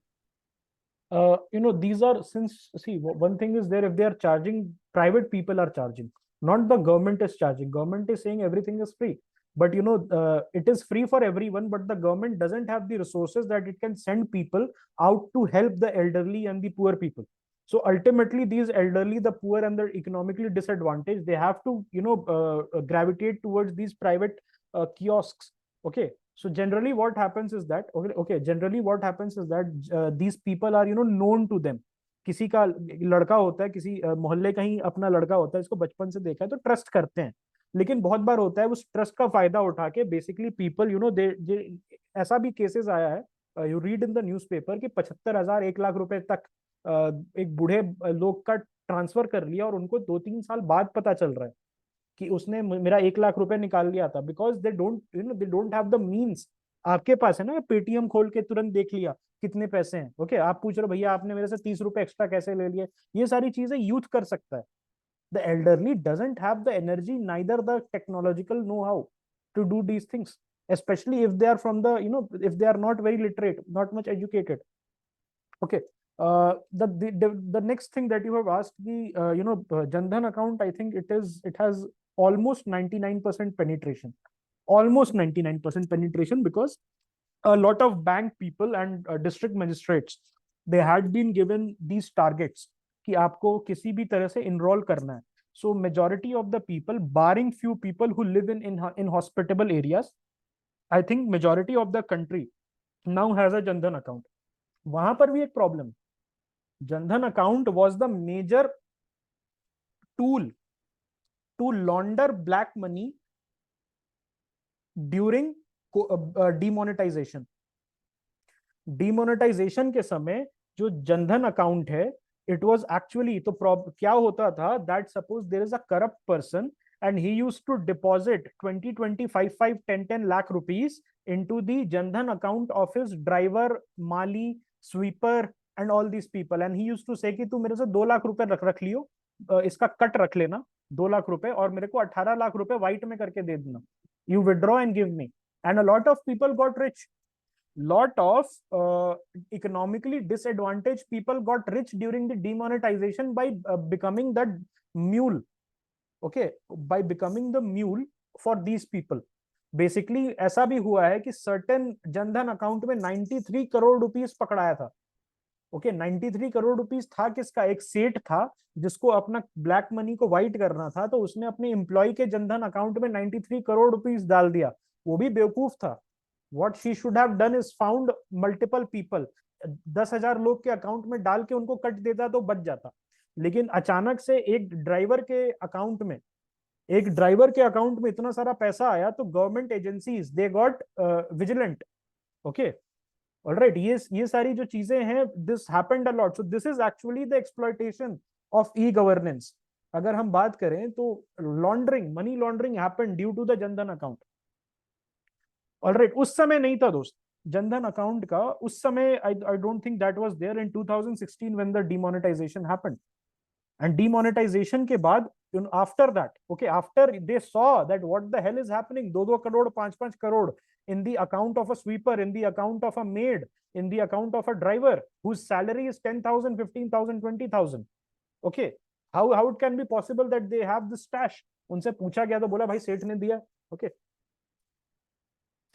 These are, since see, one thing is there, if they are charging, private people are charging, not the government is charging. Government is saying everything is free, but it is free for everyone, but the government doesn't have the resources that it can send people out to help the elderly and the poor people. So ultimately these elderly, the poor and the economically disadvantaged, they have to gravitate towards these private kiosks. Okay, so generally what happens is that these people are known to them. किसी का लड़का होता है, किसी मोहल्ले का ही अपना लड़का होता है, इसको बचपन से देखा है तो ट्रस्ट करते हैं। लेकिन बहुत बार होता है उस ट्रस्ट का फायदा उठा के बेसिकली पीपल दे ऐसा भी केसेस आया है, you read in the newspaper कि 75,000 1 लाख रुपए तक एक बूढ़े लोग का ट्रांसफर कर लिया और उनको 2-3 साल बाद पता चल रहा है कि उसने मेरा 1 लाख रुपए निकाल लिया था, because they don't have the means. आपके पास है ना, पेटीएम खोल के तुरंत देख लिया कितने पैसे हैं, ओके आप पूछ रहे हो भैया आपने मेरे से 30 रुपए एक्स्ट्रा कैसे ले लिए, ये सारी चीजें यूथ कर सकता है। The elderly doesn't have the energy, neither the technological know how to do these things, especially if they are from the, if they are not very literate, not much educated. Okay. The next thing that you have asked, the Jan Dhan account, I think it has almost 99% penetration, almost 99% penetration, because a lot of bank people and district magistrates, they had been given these targets कि आपको किसी भी तरह से enroll करना है. So majority of the people, barring few people who live in hospitable areas, I think majority of the country now has a Jan Dhan account. वहां पर भी एक problem, Jan Dhan account was the major tool to launder black money during demonetization. Demonetization के समय जो Jan Dhan account है, it was actually, तो क्या होता था, that suppose there is a corrupt person and he used to deposit 20, 20, 5, 5, 10, 10 lakh rupees into the Jan Dhan account of his driver, mali, sweeper and all these people, and he used to say कि तू मेरे से 2 लाख रुपए रख लियो, इसका cut रख लेना 2 लाख रुपए, और मेरे को 18 लाख रुपए व्हाइट में करके दे देना, you withdraw and give me. And a lot of people got rich. Lot of economically disadvantaged people got rich during the demonetization by becoming that mule. Okay, by becoming the mule for these people. Basically ऐसा भी हुआ है कि certain Jan Dhan account में 93 crore rupees पकड़ाया था. Okay 93 crore rupees था किसका, एक सेठ था जिसको अपना ब्लैक मनी को व्हाइट करना था, तो उसने अपने एम्प्लॉय के Jan Dhan अकाउंट में 93 करोड़ रुपीस डाल दिया. वो भी बेवकूफ था. What she should have done is found multiple people. 10,000 लोग के अकाउंट में डाल के उनको कट देता तो बच जाता. लेकिन अचानक से एक ड्राइवर के अकाउंट में इतना सारा पैसा आया, तो government agencies they got vigilant. Okay alright, ये सारी जो चीजें हैं, this happened a lot. So this is actually the exploitation of e governance. अगर हम बात करें तो laundering, money laundering happened due to the Jan Dhan account. Alright, उस समय नहीं था दोस्त Jan Dhan अकाउंट का, उस समय I don't think that was there in 2016 when the demonetization happened. And demonetization के बाद, after that, okay, after they saw that what the hell is happening, 2-2 crore 5-5 crore in the account of a sweeper, in the account of a maid, in the account of a driver whose salary is 10,000, 15,000, 20,000. Okay, how it can be possible that they have this stash? उनसे पूछा गया तो बोला भाई सेठ ने दिया. Okay.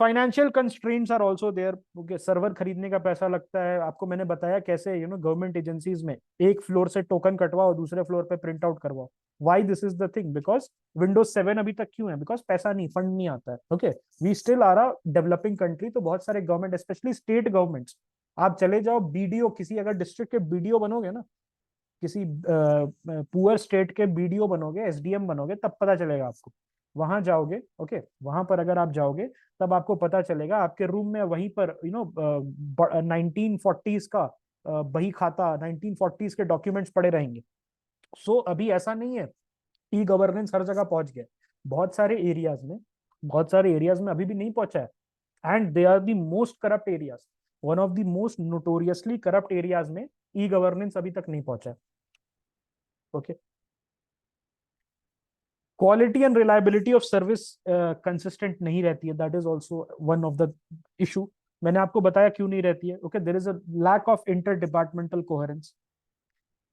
Financial constraints are also there. Okay, server खरीदने का पैसा लगता है. आपको मैंने बताया कैसे गवर्नमेंट एजेंसीज में एक फ्लोर से टोकन कटवाओ, दूसरे फ्लोर पे प्रिंट आउट करवाओ. Why this is the thing, because Windows 7 अभी तक क्यों है, बिकॉज पैसा नहीं, फंड नहीं आता है. Okay, we still are a developing country. तो बहुत सारे गवर्नमेंट, स्पेशली स्टेट गवर्नमेंट्स, आप चले जाओ बीडीओ, किसी अगर डिस्ट्रिक्ट के बीडीओ बनोगे ना, किसी पुअर स्टेट के बीडीओ बनोगे, एसडीएम बनोगे, तब पता चलेगा आपको. वहां जाओगे, ओके, वहां पर अगर आप जाओगे तब आपको पता चलेगा, आपके रूम में वहीं पर 1940s का बही खाता, 1940s के डॉक्यूमेंट्स पड़े रहेंगे. सो अभी ऐसा नहीं है, ई गवर्नेंस हर जगह पहुंच गया. बहुत सारे एरियाज में अभी भी नहीं पहुंचा है. And they are the most corrupt areas. One of the most notoriously corrupt areas में ई गवर्नेंस अभी तक नहीं पहुंचा है. Okay, quality and reliability of service consistent नहीं रहती है. That is also one of the issue. मैंने आपको बताया क्यों नहीं रहती है. Okay, there is a lack of inter departmental coherence.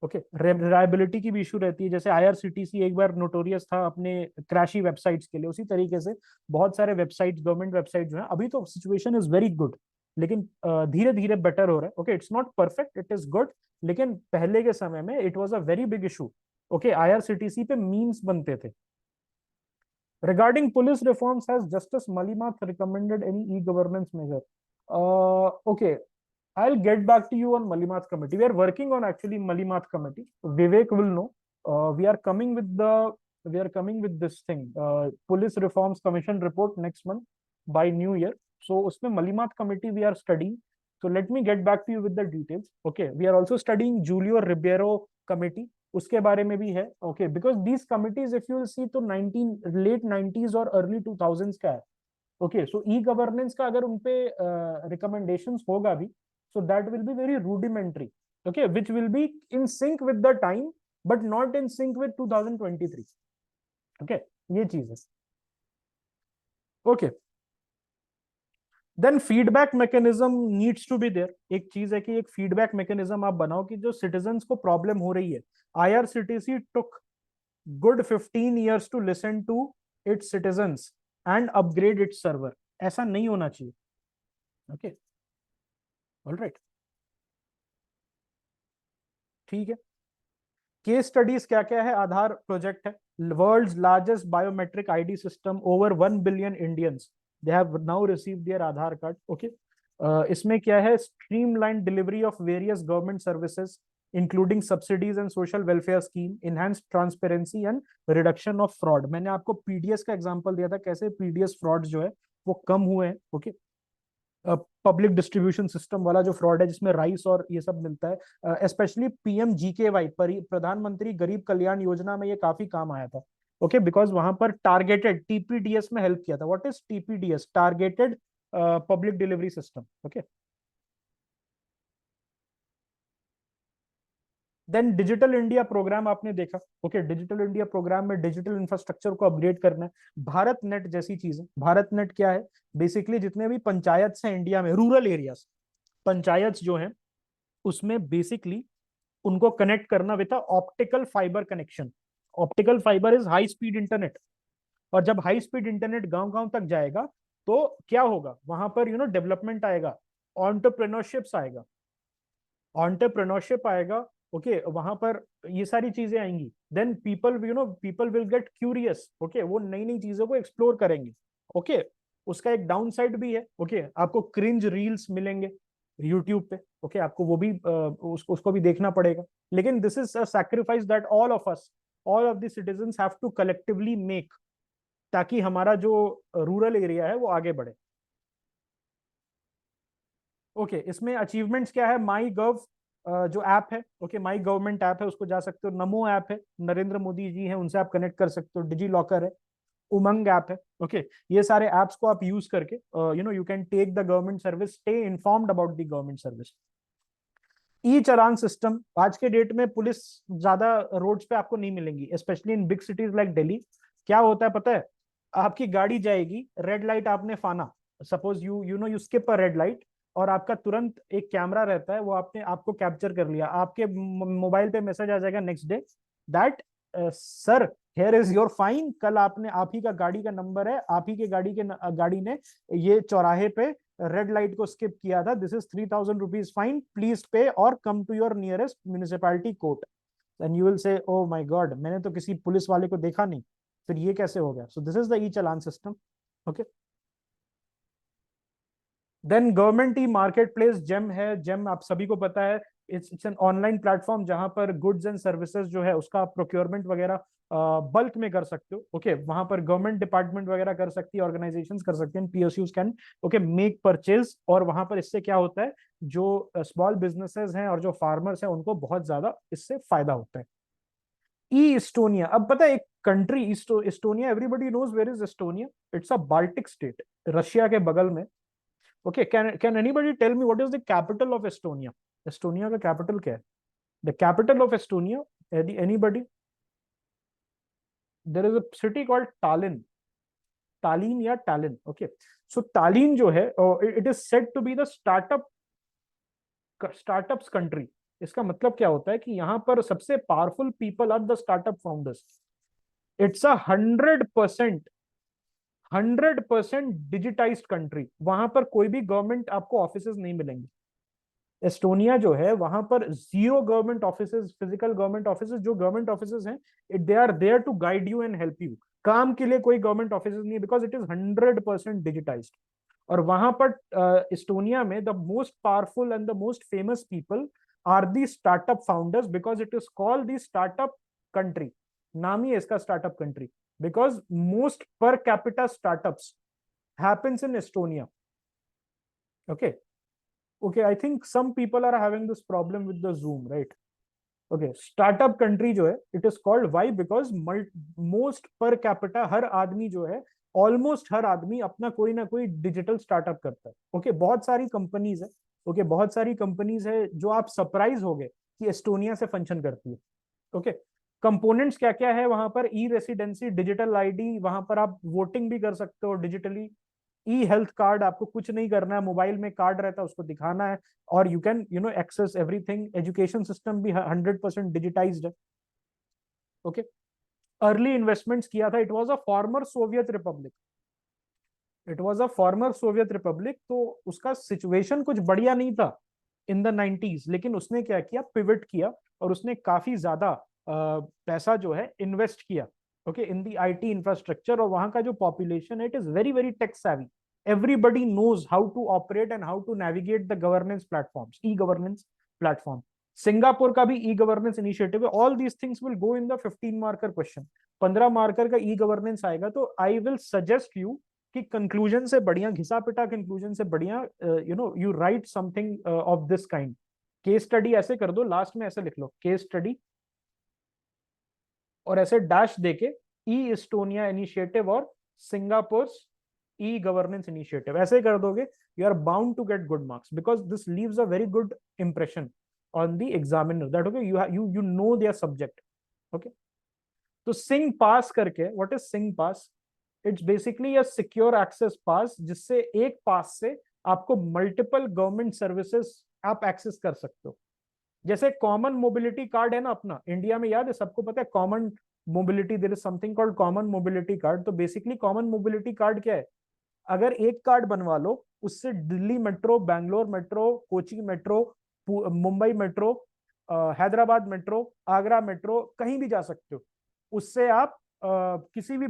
Okay, reliability की भी इशू रहती है. जैसे IRCTC एक बार नोटोरियस था अपने क्रैशी वेबसाइट्स के लिए, उसी तरीके से बहुत सारे वेबसाइट्स, गवर्नमेंट वेबसाइट जो है, अभी तो सिचुएशन इज वेरी गुड, लेकिन धीरे धीरे बेटर हो रहा है. Okay, it's not perfect, it is good, लेकिन पहले के समय में it was a very big issue. Okay, IRCTC पे मीम्स बनते थे. Regarding police reforms, has Justice Malimath recommended any e-governance measure? Okay, I'll get back to you on Malimath committee. We are working on actually Malimath committee. Vivek will know. We are coming with this thing, Police Reforms Commission report next month by New Year. So usme Malimath committee we are studying. So let me get back to you with the details. Okay, we are also studying Julio Ribeiro committee. उसके बारे में भी है। Okay, because these committees if you see तो 19 late 90s और early 2000s का है। Okay, सो e governance का अगर उनपे रिकमेंडेशंस होगा भी, so that will be very rudimentary, okay, which will be in sync with the time but not in sync with 2023। Okay, ये चीज है। Okay, then feedback mechanism needs to be there. एक चीज है कि एक फीडबैक मैकेनिज्म आप बनाओ कि जो सिटीजन्स को प्रॉब्लम हो रही है, IRCTC took good 15 years to listen to its citizens and upgrade its server। ऐसा नहीं होना चाहिए। ओके, ऑलराइट, ठीक है। केस स्टडीज क्या क्या है? आधार प्रोजेक्ट है, world's largest biometric ID system, over 1 billion Indians they have now received their Aadhaar card. Okay, इसमें क्या है? Streamline delivery of various government services including subsidies and social welfare scheme, enhance transparency and reduction of fraud. मैंने आपको PDS का example दिया था, कैसे PDS fraud जो है वो कम हुए हैं। ओके, पब्लिक डिस्ट्रीब्यूशन सिस्टम वाला जो फ्रॉड है जिसमें राइस और ये सब मिलता है, स्पेशली PMGKY प्रधानमंत्री गरीब कल्याण योजना में ये काफी काम आया था। ओके, बिकॉज वहां पर टारगेटेड TPDS में हेल्प किया था। What is TPDS? Targeted public delivery system. Okay, then digital India program आपने देखा। ओके, डिजिटल इंडिया प्रोग्राम में डिजिटल इंफ्रास्ट्रक्चर को अपग्रेड करना है। भारत नेट जैसी चीजें, भारत नेट क्या है? बेसिकली जितने भी पंचायत हैं इंडिया में, रूरल एरियाज पंचायत जो है, उसमें बेसिकली उनको कनेक्ट करना with optical fibre connection. Optical fibre is high speed internet, और जब हाई स्पीड इंटरनेट गांव गांव तक जाएगा तो क्या होगा? वहां पर डेवलपमेंट आएगा, एंटरप्रेन्योरशिप्स आएगा, एंटरप्रेन्योरशिप आएगा। ओके, वहां पर ये सारी चीजें आएंगी। Then people will get curious. Okay, वो नई नई चीजों को एक्सप्लोर करेंगे। ओके, उसका एक डाउन साइड भी है। ओके, आपको क्रिंज रील्स मिलेंगे यूट्यूब पे। ओके, आपको वो भी उसको भी देखना पड़ेगा। लेकिन this is a sacrifice that all of us, all of the citizens have to collectively make, ताकि हमारा जो रूरल एरिया है वो आगे बढ़े। ओके, इसमें अचीवमेंट्स क्या है? माई गव जो ऐप है, ओके, माई गवर्नमेंट ऐप है, उसको जा सकते हो। नमो ऐप है, नरेंद्र मोदी जी हैं, उनसे आप कनेक्ट कर सकते हो। डिजी लॉकर है, उमंग ऐप है। ओके, ये सारे एप्स को आप यूज करके you can take the government service, stay informed about the government service. E challan system, आज के डेट में पुलिस ज्यादा रोड्स पे आपको नहीं मिलेंगी, specially in big cities like Delhi. क्या होता है पता है? आपकी गाड़ी जाएगी, रेड लाइट आपने फाना, suppose you skip a red light, और आपका तुरंत एक कैमरा रहता है, वो आपने आपको कैप्चर कर लिया, आपके मोबाइल पे मैसेज आ जाएगा next day that sir here is your fine. कल आपने, आप ही का गाड़ी का नंबर है, आप ही के गाड़ी ने ये चौराहे पे रेड लाइट को स्किप किया था, this is 3000 rupees fine, please pay और come to your nearest municipality court. And you will say oh my God, मैंने तो किसी पुलिस वाले को देखा नहीं, फिर ये कैसे हो गया? So this is the e challan system. Okay, then government e market place GeM है। जेम आप सभी को पता है, इट्स एन ऑनलाइन प्लेटफॉर्म जहां पर गुड्स एंड सर्विसेज जो है उसका प्रोक्योरमेंट वगैरह बल्क में कर सकते हो। ओके, वहां पर गवर्नमेंट डिपार्टमेंट वगैरह कर सकती है, ऑर्गेनाइजेशंस कर सकते हैं, PSUs can okay make purchase. और वहां पर इससे क्या होता है? जो स्मॉल बिजनेसेस हैं और जो फार्मर्स हैं उनको बहुत ज्यादा इससे फायदा होता है। ई इस्टोनिया, अब पता है एक country Estonia, everybody knows where is Estonia. It's a Baltic state, Russia के बगल में। Okay, can anybody tell me what is the capital of Estonia? Estonia का capital क्या है? The capital of Estonia, anybody? There is a city called Tallinn. Tallinn या Tallinn. Okay, so Tallinn जो है, it is said to be the startups country. इसका मतलब क्या होता है कि यहाँ पर सबसे powerful people are the startup founders. It's a 100% digitized country. वहां पर कोई भी गवर्नमेंट आपको ऑफिसेज नहीं मिलेंगे। एस्टोनिया जो है वहां पर 0 government offices, physical government offices. जो गवर्नमेंट ऑफिसेज हैं, they are there to guide you and help you. काम के लिए कोई गवर्नमेंट ऑफिसेज नहीं है, बिकॉज इट इज 100% डिजिटाइज्ड। और वहां पर एस्टोनिया में the most powerful and the most famous people are the startup founders, because it is called the startup country. नाम ही है इसका startup country, because most per capita startups happens in Estonia. Okay, I think some people are having this problem with the Zoom, right? Okay, startup country जो है it is called, why, because most per capita, हर आदमी जो है, almost हर आदमी अपना कोई ना कोई डिजिटल स्टार्टअप करता है। ओके, बहुत सारी कंपनीज है, ओके, बहुत सारी कंपनीज है जो आप सरप्राइज हो गए कि एस्टोनिया से फंक्शन करती है। ओके, कंपोनेंट्स क्या क्या है वहां पर, ई रेसिडेंसी, डिजिटल आईडी, वहां पर आप वोटिंग भी कर सकते हो डिजिटली, ई हेल्थ कार्ड, आपको कुछ नहीं करना है, मोबाइल में कार्ड रहता है उसको दिखाना है, और you can access everything. Education system भी 100% डिजिटाइज्ड है। ओके, अर्ली इन्वेस्टमेंट्स किया था, it was a former Soviet republic, it was a former Soviet republic, तो उसका सिचुएशन कुछ बढ़िया नहीं था इन द 90s, लेकिन उसने क्या किया, पिवट किया, और उसने काफी ज्यादा पैसा जो है इन्वेस्ट किया, okay, in the IT infrastructure, और वहां का जो पॉपुलेशन है it is very very tech savvy, everybody knows how to operate and how to navigate the governance platforms, e-governance platform. Singapore का भी ई गवर्नेंस इनिशिएटिव है। All these things will go in the 15 marker question, 15 marker का e governance आएगा। तो I will suggest you कि conclusion से बढ़िया, घिसा पिटा कंक्लूजन से बढ़िया, you right something of this kind. Case study ऐसे कर दो, लास्ट में ऐसे लिख लो केस स्टडी, और ऐसे डैश देके ई एस्टोनिया इनिशिएटिव और सिंगापुर ई गवर्नेंस इनिशिएटिव, ऐसे कर दोगे, you are bound to get good marks, because this leaves a very good impression on the examiner that okay you know their subject. Okay, तो Singpass करके, what is Singpass? It's basically a secure access pass, जिससे एक pass से आपको multiple government services आप access कर सकते हो। जैसे कॉमन मोबिलिटी कार्ड है ना अपना इंडिया में, याद है सबको, पता है common mobility, there is something called common mobility card. तो बेसिकली कॉमन मोबिलिटी कार्ड क्या है? अगर एक कार्ड बनवा लो, उससे Delhi metro, Bangalore metro, Kochi metro, Mumbai metro, Hyderabad metro, Agra metro, कहीं भी जा सकते हो। उससे आप किसी भी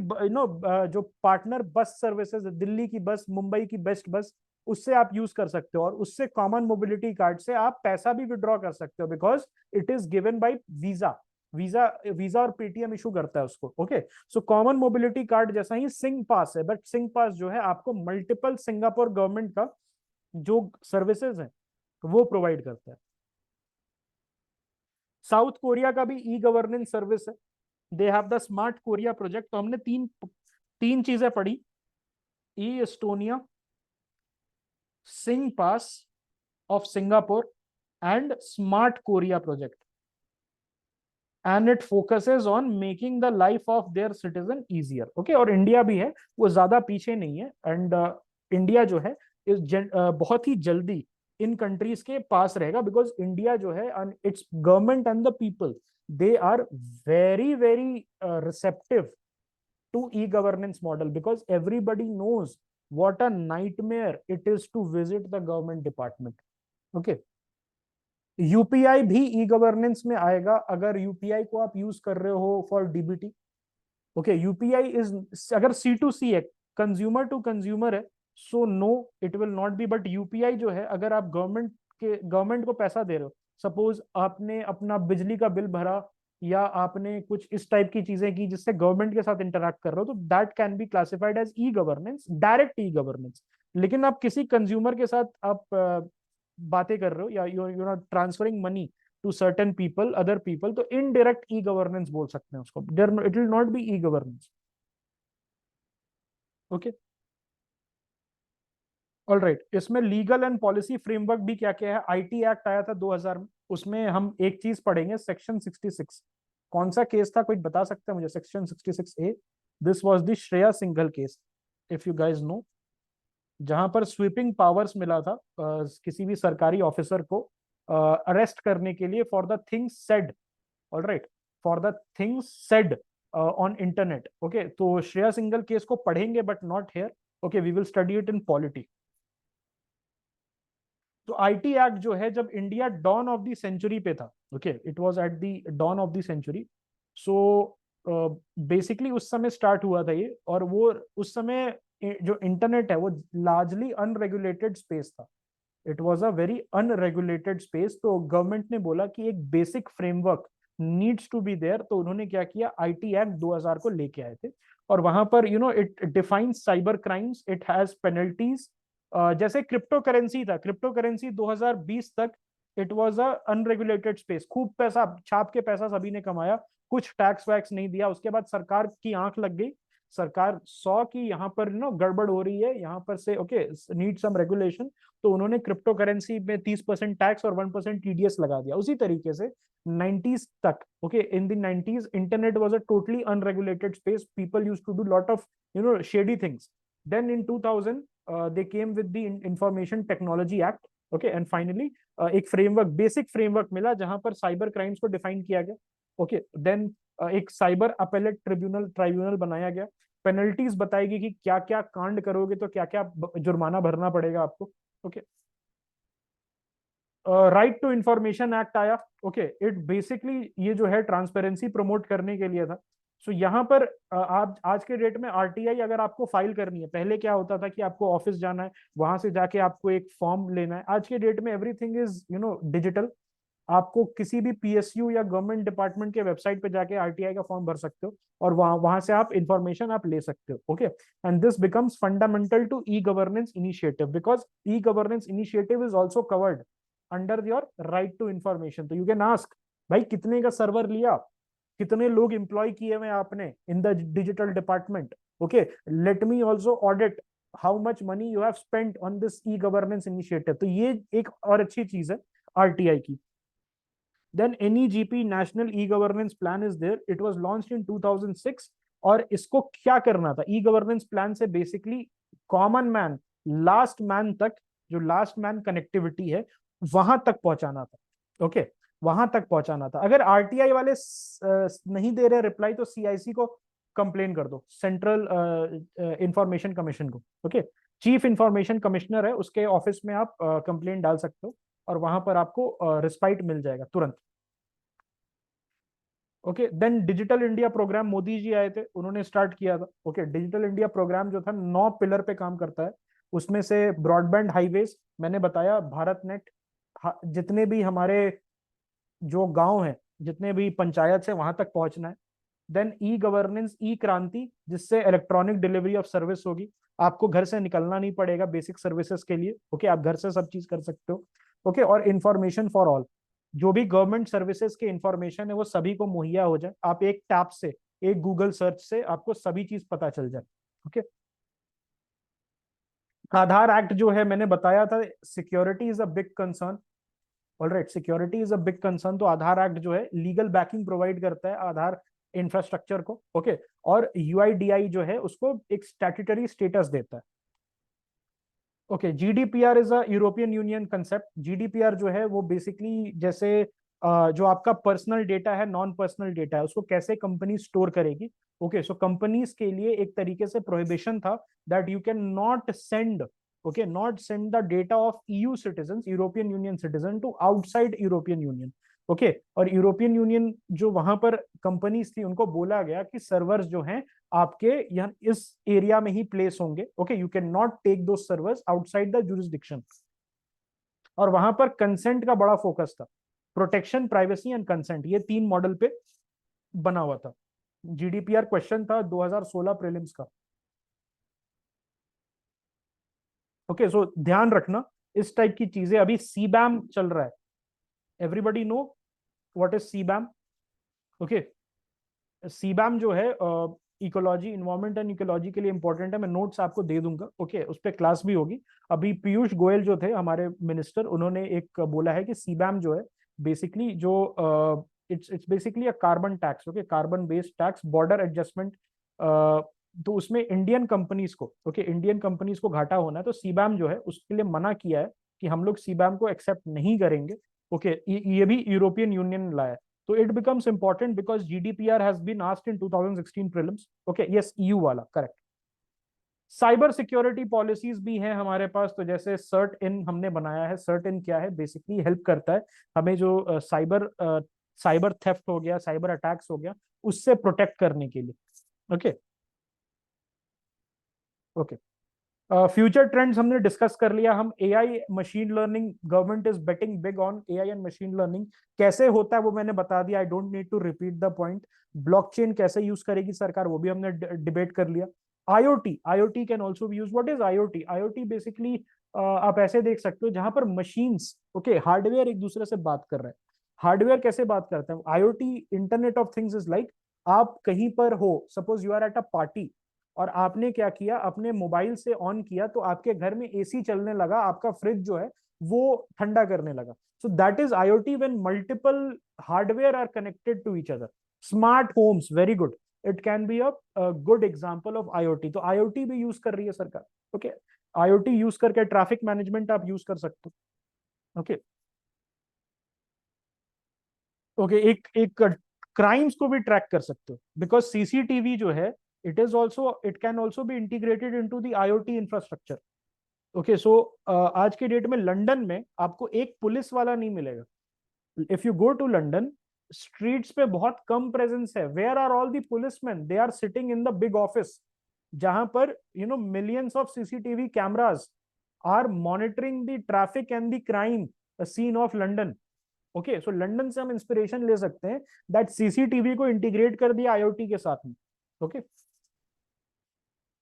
जो पार्टनर बस सर्विसेज, दिल्ली की बस, मुंबई की बेस्ट बस, उससे आप यूज कर सकते हो, और उससे कॉमन मोबिलिटी कार्ड से आप पैसा भी विड्रॉ कर सकते हो, because it is given by visa. Visa और पेटीएम इशू करता है उसको। Okay, so common mobility card जैसा ही सिंग पास है, बट सिंग पास जो है आपको मल्टीपल सिंगापुर गवर्नमेंट का जो सर्विसेज है वो प्रोवाइड करता है। साउथ कोरिया का भी ई गवर्नेंस सर्विस है, they have the smart Korea project. तो हमने तीन चीजें पढ़ी, e Estonia, Singpass of Singapore and smart Korea project, and it focuses on making the life of their citizen easier. Okay, और India भी है, वो ज्यादा पीछे नहीं है, एंड इंडिया जो है बहुत ही जल्दी इन कंट्रीज के पास रहेगा, बिकॉज इंडिया जो है it's government and the people, they are very very receptive to e governance model, because everybody knows what a nightmare it is to visit the government department. Okay, UPI भी ई governance में आएगा अगर UPI को आप use कर रहे हो for DBT. Okay, UPI is, अगर C2C है, कंज्यूमर टू कंज्यूमर है, so no it will not be, but UPI जो है अगर आप गवर्नमेंट को पैसा दे रहे हो, सपोज आपने अपना बिजली का बिल भरा, या आपने कुछ इस टाइप की चीजें की जिससे गवर्नमेंट के साथ इंटरैक्ट कर रहे हो, तो that can be classified as e governance, direct e governance. लेकिन आप किसी कंज्यूमर के साथ आप बातें कर रहे हो, या you are transferring money to certain people, other people, तो इनडायरेक्ट ई गवर्नेंस बोल सकते हैं उसको, it will not be e governance. Okay, all right, इसमें लीगल एंड पॉलिसी फ्रेमवर्क भी क्या क्या है। आईटी एक्ट आया था 2000 में, उसमें हम एक चीज पढ़ेंगे, सेक्शन 66। कौन सा केस था, कोई बता सकता है मुझे? Section 66A, this was the Shreya Singhal case, if you guys know, जहां पर स्वीपिंग पावर्स मिला था किसी भी सरकारी ऑफिसर को अरेस्ट करने के लिए for the things said, all right, for the things said on internet. Okay, तो श्रेया सिंघल केस को पढ़ेंगे, but not here. Okay, we will study it in polity. तो आईटी एक्ट जो है, जब India dawn of the century पे था, okay, it was at the dawn of the century, so basically उस समय स्टार्ट हुआ था ये, और वो उस समय जो इंटरनेट है वो लार्जली अनरेगुलेटेड स्पेस था, it was a very unregulated space. तो गवर्नमेंट ने बोला कि एक basic framework needs to be there, तो उन्होंने क्या किया, आईटी एक्ट 2000 को लेके आए थे, और वहां पर it defines cyber crimes, it has penalties. जैसे क्रिप्टो करेंसी था, क्रिप्टो करेंसी 2020 तक it was a unregulated space, खूब पैसा छाप के पैसा सभी ने कमाया, कुछ टैक्स वैक्स नहीं दिया। उसके बाद सरकार की आंख लग गई, सरकार सॉ कि यहाँ पर गड़बड़ हो रही है, यहाँ पर से ओके नीड सम रेगुलेशन, तो उन्होंने क्रिप्टो करेंसी में 30% टैक्स और 1% टीडीएस लगा दिया। उसी तरीके से 90s तक, okay in the 90s internet was a totally unregulated space, people used to do lot of shady things. Then in 2000 they came with the Information Technology Act, okay, and finally एक framework, basic framework मिला जहां पर cyber crimes को define किया गया, okay. Then एक cyber appellate tribunal बनाया गया, पेनल्टीज बताएगी कि क्या क्या कांड करोगे तो क्या क्या जुर्माना भरना पड़ेगा आपको, okay. Right to information act आया, ओके। इट बेसिकली ये जो है ट्रांसपेरेंसी प्रमोट करने के लिए था। सो यहाँ पर आज के डेट में आरटीआई अगर आपको फाइल करनी है, पहले क्या होता था कि आपको ऑफिस जाना है, वहां से जाके आपको एक फॉर्म लेना है। आज के डेट में एवरीथिंग इज डिजिटल, आपको किसी भी पीएसयू या गवर्नमेंट डिपार्टमेंट के वेबसाइट पे जाके आरटीआई का फॉर्म भर सकते हो और वहां से आप इंफॉर्मेशन आप ले सकते हो, okay. And this becomes fundamental to e governance initiative, because e governance initiative is also covered under your right to information. तो यू कैन आस्क, भाई कितने का सर्वर लिया, कितने लोग एम्प्लॉय किए हुए आपने in the digital department, okay, let me also audit how much money you have spent on this E governance initiative. तो ये एक और अच्छी चीज है आरटीआई की। Then NEGP National E-Governance Plan is there. It was launched in 2006 और इसको क्या करना था, ई गवर्नेंस प्लान से basically common man, last man तक, जो लास्ट मैन कनेक्टिविटी है वहां तक पहुंचाना था, ओके, वहां तक पहुंचाना था। अगर आरटीआई वाले नहीं दे रहे रिप्लाई तो सीआईसी को कंप्लेन कर दो, सेंट्रल इंफॉर्मेशन कमीशन को, ओके। चीफ इंफॉर्मेशन कमिश्नर है, उसके ऑफिस में आप कंप्लेन डाल सकते हो और वहां पर आपको रिस्पाइट मिल जाएगा तुरंत, okay. Then digital India programme Modi ji आए थे, उन्होंने स्टार्ट किया था, ओके। डिजिटल इंडिया प्रोग्राम जो था 9 पिलर पे काम करता है, उसमें से ब्रॉडबैंड हाईवेज मैंने बताया, भारत नेट, जितने भी हमारे जो गांव हैं, जितने भी पंचायत से वहां तक पहुंचना है। देन ई गवर्नेंस, ई क्रांति, जिससे इलेक्ट्रॉनिक डिलीवरी ऑफ सर्विस होगी, आपको घर से निकलना नहीं पड़ेगा बेसिक सर्विसेज के लिए, ओके, आप घर से सब चीज कर सकते हो, ओके। और इंफॉर्मेशन फॉर ऑल, जो भी गवर्नमेंट सर्विसेज के इंफॉर्मेशन है वो सभी को मुहैया हो जाए, आप एक टैप से, एक गूगल सर्च से आपको सभी चीज पता चल जाए, ओके। आधार एक्ट जो है मैंने बताया था, security is a big concern, alright, security is a big concern, तो आधार एक्ट जो है लीगल बैकिंग प्रोवाइड करता है आधार इंफ्रास्ट्रक्चर को, ओके। और यूआईडीआई जो है उसको एक स्टैट्यूटरी स्टेटस देता है, okay. GDPR is a European Union concept. GDPR जो है वो बेसिकली जैसे जो आपका पर्सनल डेटा है, नॉन पर्सनल डेटा है, उसको कैसे कंपनी स्टोर करेगी, ओके। सो कंपनीज के लिए एक तरीके से प्रोहिबिशन था that you can not send, okay, not send the data of EU citizen, European union citizen to outside European Union, okay. और यूरोपियन यूनियन जो वहां पर कंपनीज थी उनको बोला गया कि सर्वर्स जो हैं आपके यहाँ इस एरिया में ही प्लेस होंगे, okay, you can not take दो सर्वर्स आउटसाइड द जुरिसडिक्शन। और वहां पर कंसेंट का बड़ा फोकस था, प्रोटेक्शन, प्राइवेसी एंड कंसेंट, ये 3 मॉडल पे बना हुआ था। जीडीपीआर क्वेश्चन था 2016 प्रीलिम्स का, ओके। सो ध्यान रखना इस टाइप की चीजें। अभी सीबैम चल रहा है, everybody know what is CBAM, okay. CBAM जो है इकोलॉजी, इन्वायरमेंट एंड इकोलॉजी के लिए इंपॉर्टेंट है, मैं नोट्स आपको दे दूंगा, ओके, उस पर क्लास भी होगी। अभी पीयूष गोयल जो थे हमारे मिनिस्टर, उन्होंने एक बोला है कि सीबैम जो है बेसिकली जो it's basically a carbon tax, okay, carbon based tax, border adjustment, तो उसमें इंडियन कंपनीज को, ओके, इंडियन कंपनीज को घाटा होना है, तो सीबैम जो है उसके लिए मना किया है कि हम लोग सीबैम को एक्सेप्ट नहीं करेंगे, ओके। ये भी यूरोपियन यूनियन लाया है, तो it becomes important because GDPR has been asked in 2016 prelims, okay, yes, EU वाला, correct। साइबर सिक्योरिटी पॉलिसीज भी हैं हमारे पास, तो जैसे सर्ट इन हमने बनाया है। सर्ट इन क्या है, बेसिकली हेल्प करता है हमें जो साइबर थेफ्ट हो गया, साइबर अटैक्स हो गया, उससे प्रोटेक्ट करने के लिए, ओके, ओके। फ्यूचर ट्रेंड्स हमने डिस्कस कर लिया। हम AI, machine learning, government is betting big on AI and machine learning, कैसे होता है वो मैंने बता दिया, I don't need to repeat the point. Blockchain कैसे यूज करेगी सरकार, वो भी हमने डिबेट कर लिया। IoT can also be use. What is IoT? IoT basically आप ऐसे देख सकते हो जहां पर मशीन्स, ओके, हार्डवेयर एक दूसरे से बात कर रहे हैं। हार्डवेयर कैसे बात करते हैं? IoT, internet of things is like, आप कहीं पर हो, suppose you are at a party, और आपने क्या किया, अपने मोबाइल से ऑन किया तो आपके घर में एसी चलने लगा, आपका फ्रिज जो है वो ठंडा करने लगा। So that is IoT when multiple hardware are connected to each other. Smart homes, very good, it can be a good example of IoT. तो आईओटी भी यूज कर रही है सरकार, ओके। आईओटी यूज करके ट्रैफिक मैनेजमेंट आप use कर सकते हो, ओके। ओके, एक क्राइम्स को भी ट्रैक कर सकते हो, बिकॉज सीसीटीवी जो है, it can also be integrated into the IoT infrastructure. Okay, so आज के डेट में लंदन में आपको एक पुलिस वाला नहीं मिलेगा। If you go to London, streets पे बहुत कम प्रेजेंस है। Where are all the policeman? They are sitting in the big office, जहां पर millions of CCTV cameras are monitoring the traffic and the crime scene of London. Okay, so London से हम inspiration ले सकते हैं, that CCTV को integrate कर दिया आईओटी के साथ में, ओके।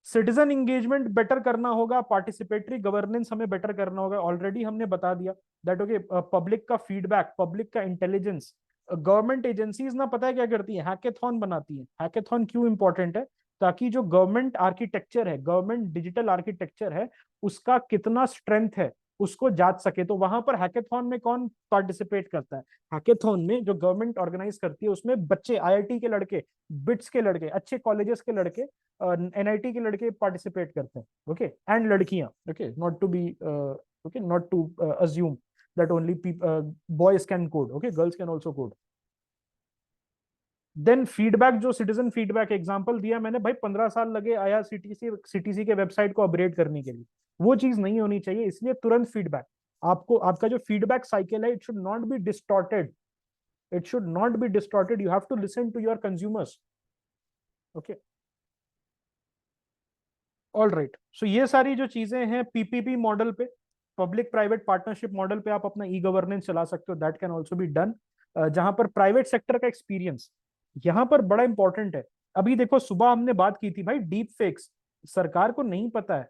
सिटीजन इंगेजमेंट बेटर करना होगा, पार्टिसिपेटरी गवर्नेंस हमें बेटर करना होगा, ऑलरेडी हमने बता दिया दैट, ओके। पब्लिक का फीडबैक, पब्लिक का इंटेलिजेंस। गवर्नमेंट एजेंसीज ना पता है क्या करती है? हैकेथॉन बनाती है। हैकेथॉन क्यों इंपॉर्टेंट है? ताकि जो गवर्नमेंट आर्किटेक्चर है, गवर्नमेंट डिजिटल आर्किटेक्चर है, उसका कितना स्ट्रेंथ है उसको जांच सके। तो वहां पर हैकेथॉन में कौन पार्टिसिपेट करता है? हैकेथॉन में जो गवर्नमेंट ऑर्गेनाइज करती है, उसमें बच्चे, आईआईटी के लड़के, बिट्स के लड़के, अच्छे कॉलेजेस के लड़के, एनआईटी के लड़के पार्टिसिपेट करते हैं, ओके, एंड लड़कियां, okay, not to be, okay, not to assume that only boys can code, okay, girls can also code. Then feedback, जो सिटीजन फीडबैक एग्जांपल दिया मैंने, भाई 15 साल लगे आया सीटीसी के वेबसाइट को अपग्रेड करने के लिए, वो चीज नहीं होनी चाहिए। इसलिए तुरंत फीडबैक, आपको आपका जो फीडबैक साइकिल है, it should not be distorted, it should not be distorted, you have to listen to your consumers, okay. All right, so ये सारी जो चीजें हैं पीपीपी मॉडल पे, पब्लिक प्राइवेट पार्टनरशिप मॉडल पे आप अपना ई गवर्नेंस चला सकते हो, that can also be done. जहां पर प्राइवेट सेक्टर का एक्सपीरियंस यहाँ पर बड़ा इंपॉर्टेंट है। अभी देखो, सुबह हमने बात की थी भाई, डीप फेक्स सरकार को नहीं पता है।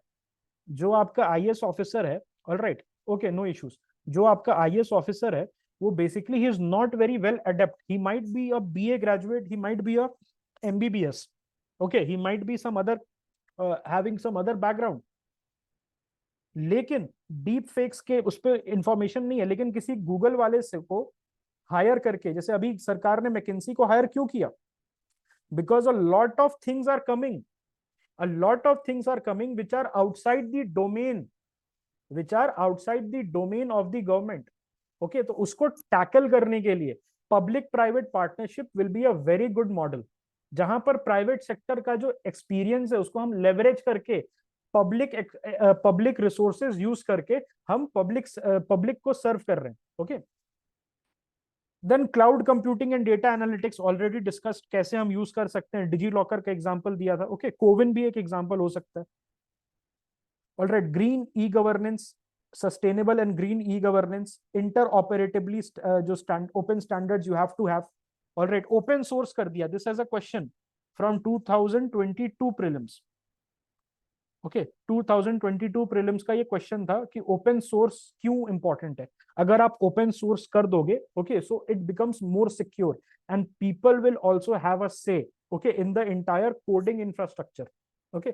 जो आपका आईएएस ऑफिसर है, all right, okay, no issues, जो आपका आईएएस ऑफिसर है, वो basically he is not very well adept, he might be a BA graduate, he might be a MBBS, okay, he might be some other having some other background, लेकिन deep fakes के उस पर information नहीं है। लेकिन किसी Google वाले से को हायर करके, जैसे अभी सरकार ने मैकिंसी को हायर क्यों किया? Because a lot of things are coming, a lot of things are coming which are outside the domain, which are outside the domain of the government, okay। तो उसको टैकल करने के लिए public private partnership will be a very good model, जहां पर private sector का जो experience है उसको हम लेवरेज करके, पब्लिक रिसोर्सेज यूज करके हम पब्लिक को सर्व कर रहे हैं, okay. Then cloud computing and data analytics, already discussed, कैसे हम यूज कर सकते हैं, डिजी लॉकर का एग्जांपल दिया था, ओके। कोविन भी एक एग्जांपल हो सकता है, alright. Green e governance, sustainable and green e governance, interoperability जो open standards you have to have, alright. Open source कर दिया, this as a question from 2022 prelims, okay, 2022 prelims का ये क्वेश्चन था कि ओपन सोर्स क्यों इंपॉर्टेंट है। अगर आप ओपन सोर्स कर दोगे, okay, so it becomes more secure and people will also have a say, okay, in the entire coding infrastructure, okay.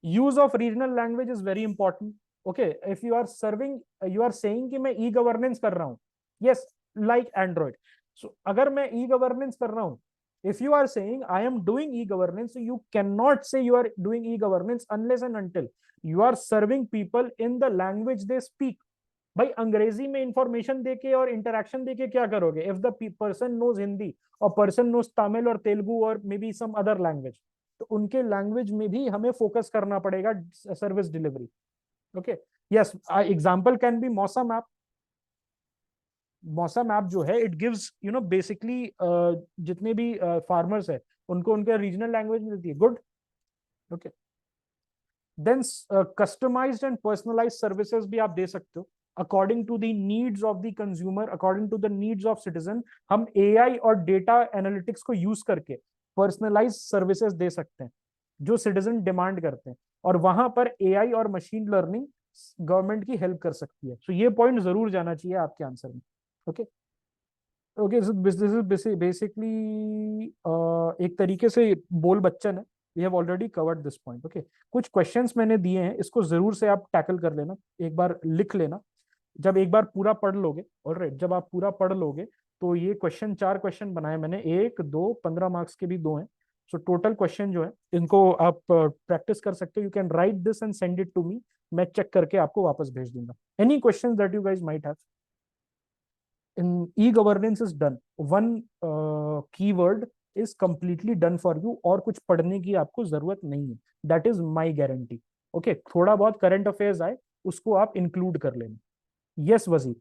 Use of regional language is very important, okay. If you are serving, you are saying कि मैं ई governance कर रहा हूं, yes, like Android, सो अगर मैं ई governance कर रहा हूं, if you are saying I am doing e-governance, so you cannot say you are doing e-governance unless and until you are serving people in the language they speak। भाई अंग्रेजी में information देके और इंटरेक्शन देके क्या करोगे? If the person knows Hindi और person knows Tamil और तेलुगु और may be some other language, तो उनके लैंग्वेज में भी हमें फोकस करना पड़ेगा service delivery, okay. Yes, example can be Mausam app. Mausam app जो है, इट गिव्स बेसिकली जितने भी फार्मर्स है उनको उनके रीजनल लैंग्वेज मिलती है, good, okay. Then customized and personalized services भी आप दे सकते हो according to the needs of the consumer, according to the needs of citizen. हम एआई और डेटा एनालिटिक्स को यूज करके पर्सनलाइज्ड सर्विसेज दे सकते हैं जो सिटीजन डिमांड करते हैं, और वहां पर एआई और मशीन लर्निंग गवर्नमेंट की हेल्प कर सकती है। सो ये पॉइंट जरूर जाना चाहिए आपके आंसर में। Okay okay, this is basically एक तरीके से बोल बच्चन है। We have already covered this point. Okay, कुछ क्वेश्चंस मैंने दिए हैं, इसको जरूर से आप टैकल कर लेना, एक बार लिख लेना। जब एक बार पूरा पढ़ लोगे, ऑलराइट, जब आप पूरा पढ़ लोगे तो ये क्वेश्चन 4 क्वेश्चन बनाए मैंने, 1 2 15 मार्क्स के भी 2 हैं। सो टोटल क्वेश्चन जो है इनको आप प्रैक्टिस कर सकते हो। You can write this and send it to me, मैं चेक करके आपको वापस भेज दूंगा। Any questions that you guys might have in e-governance is done. One keyword is completely done for you, और कुछ पढ़ने की आपको जरूरत नहीं है। That is my guarantee. Okay, थोड़ा बहुत करंट अफेयर्स आए उसको आप इंक्लूड कर लेना। Yes, वजीर।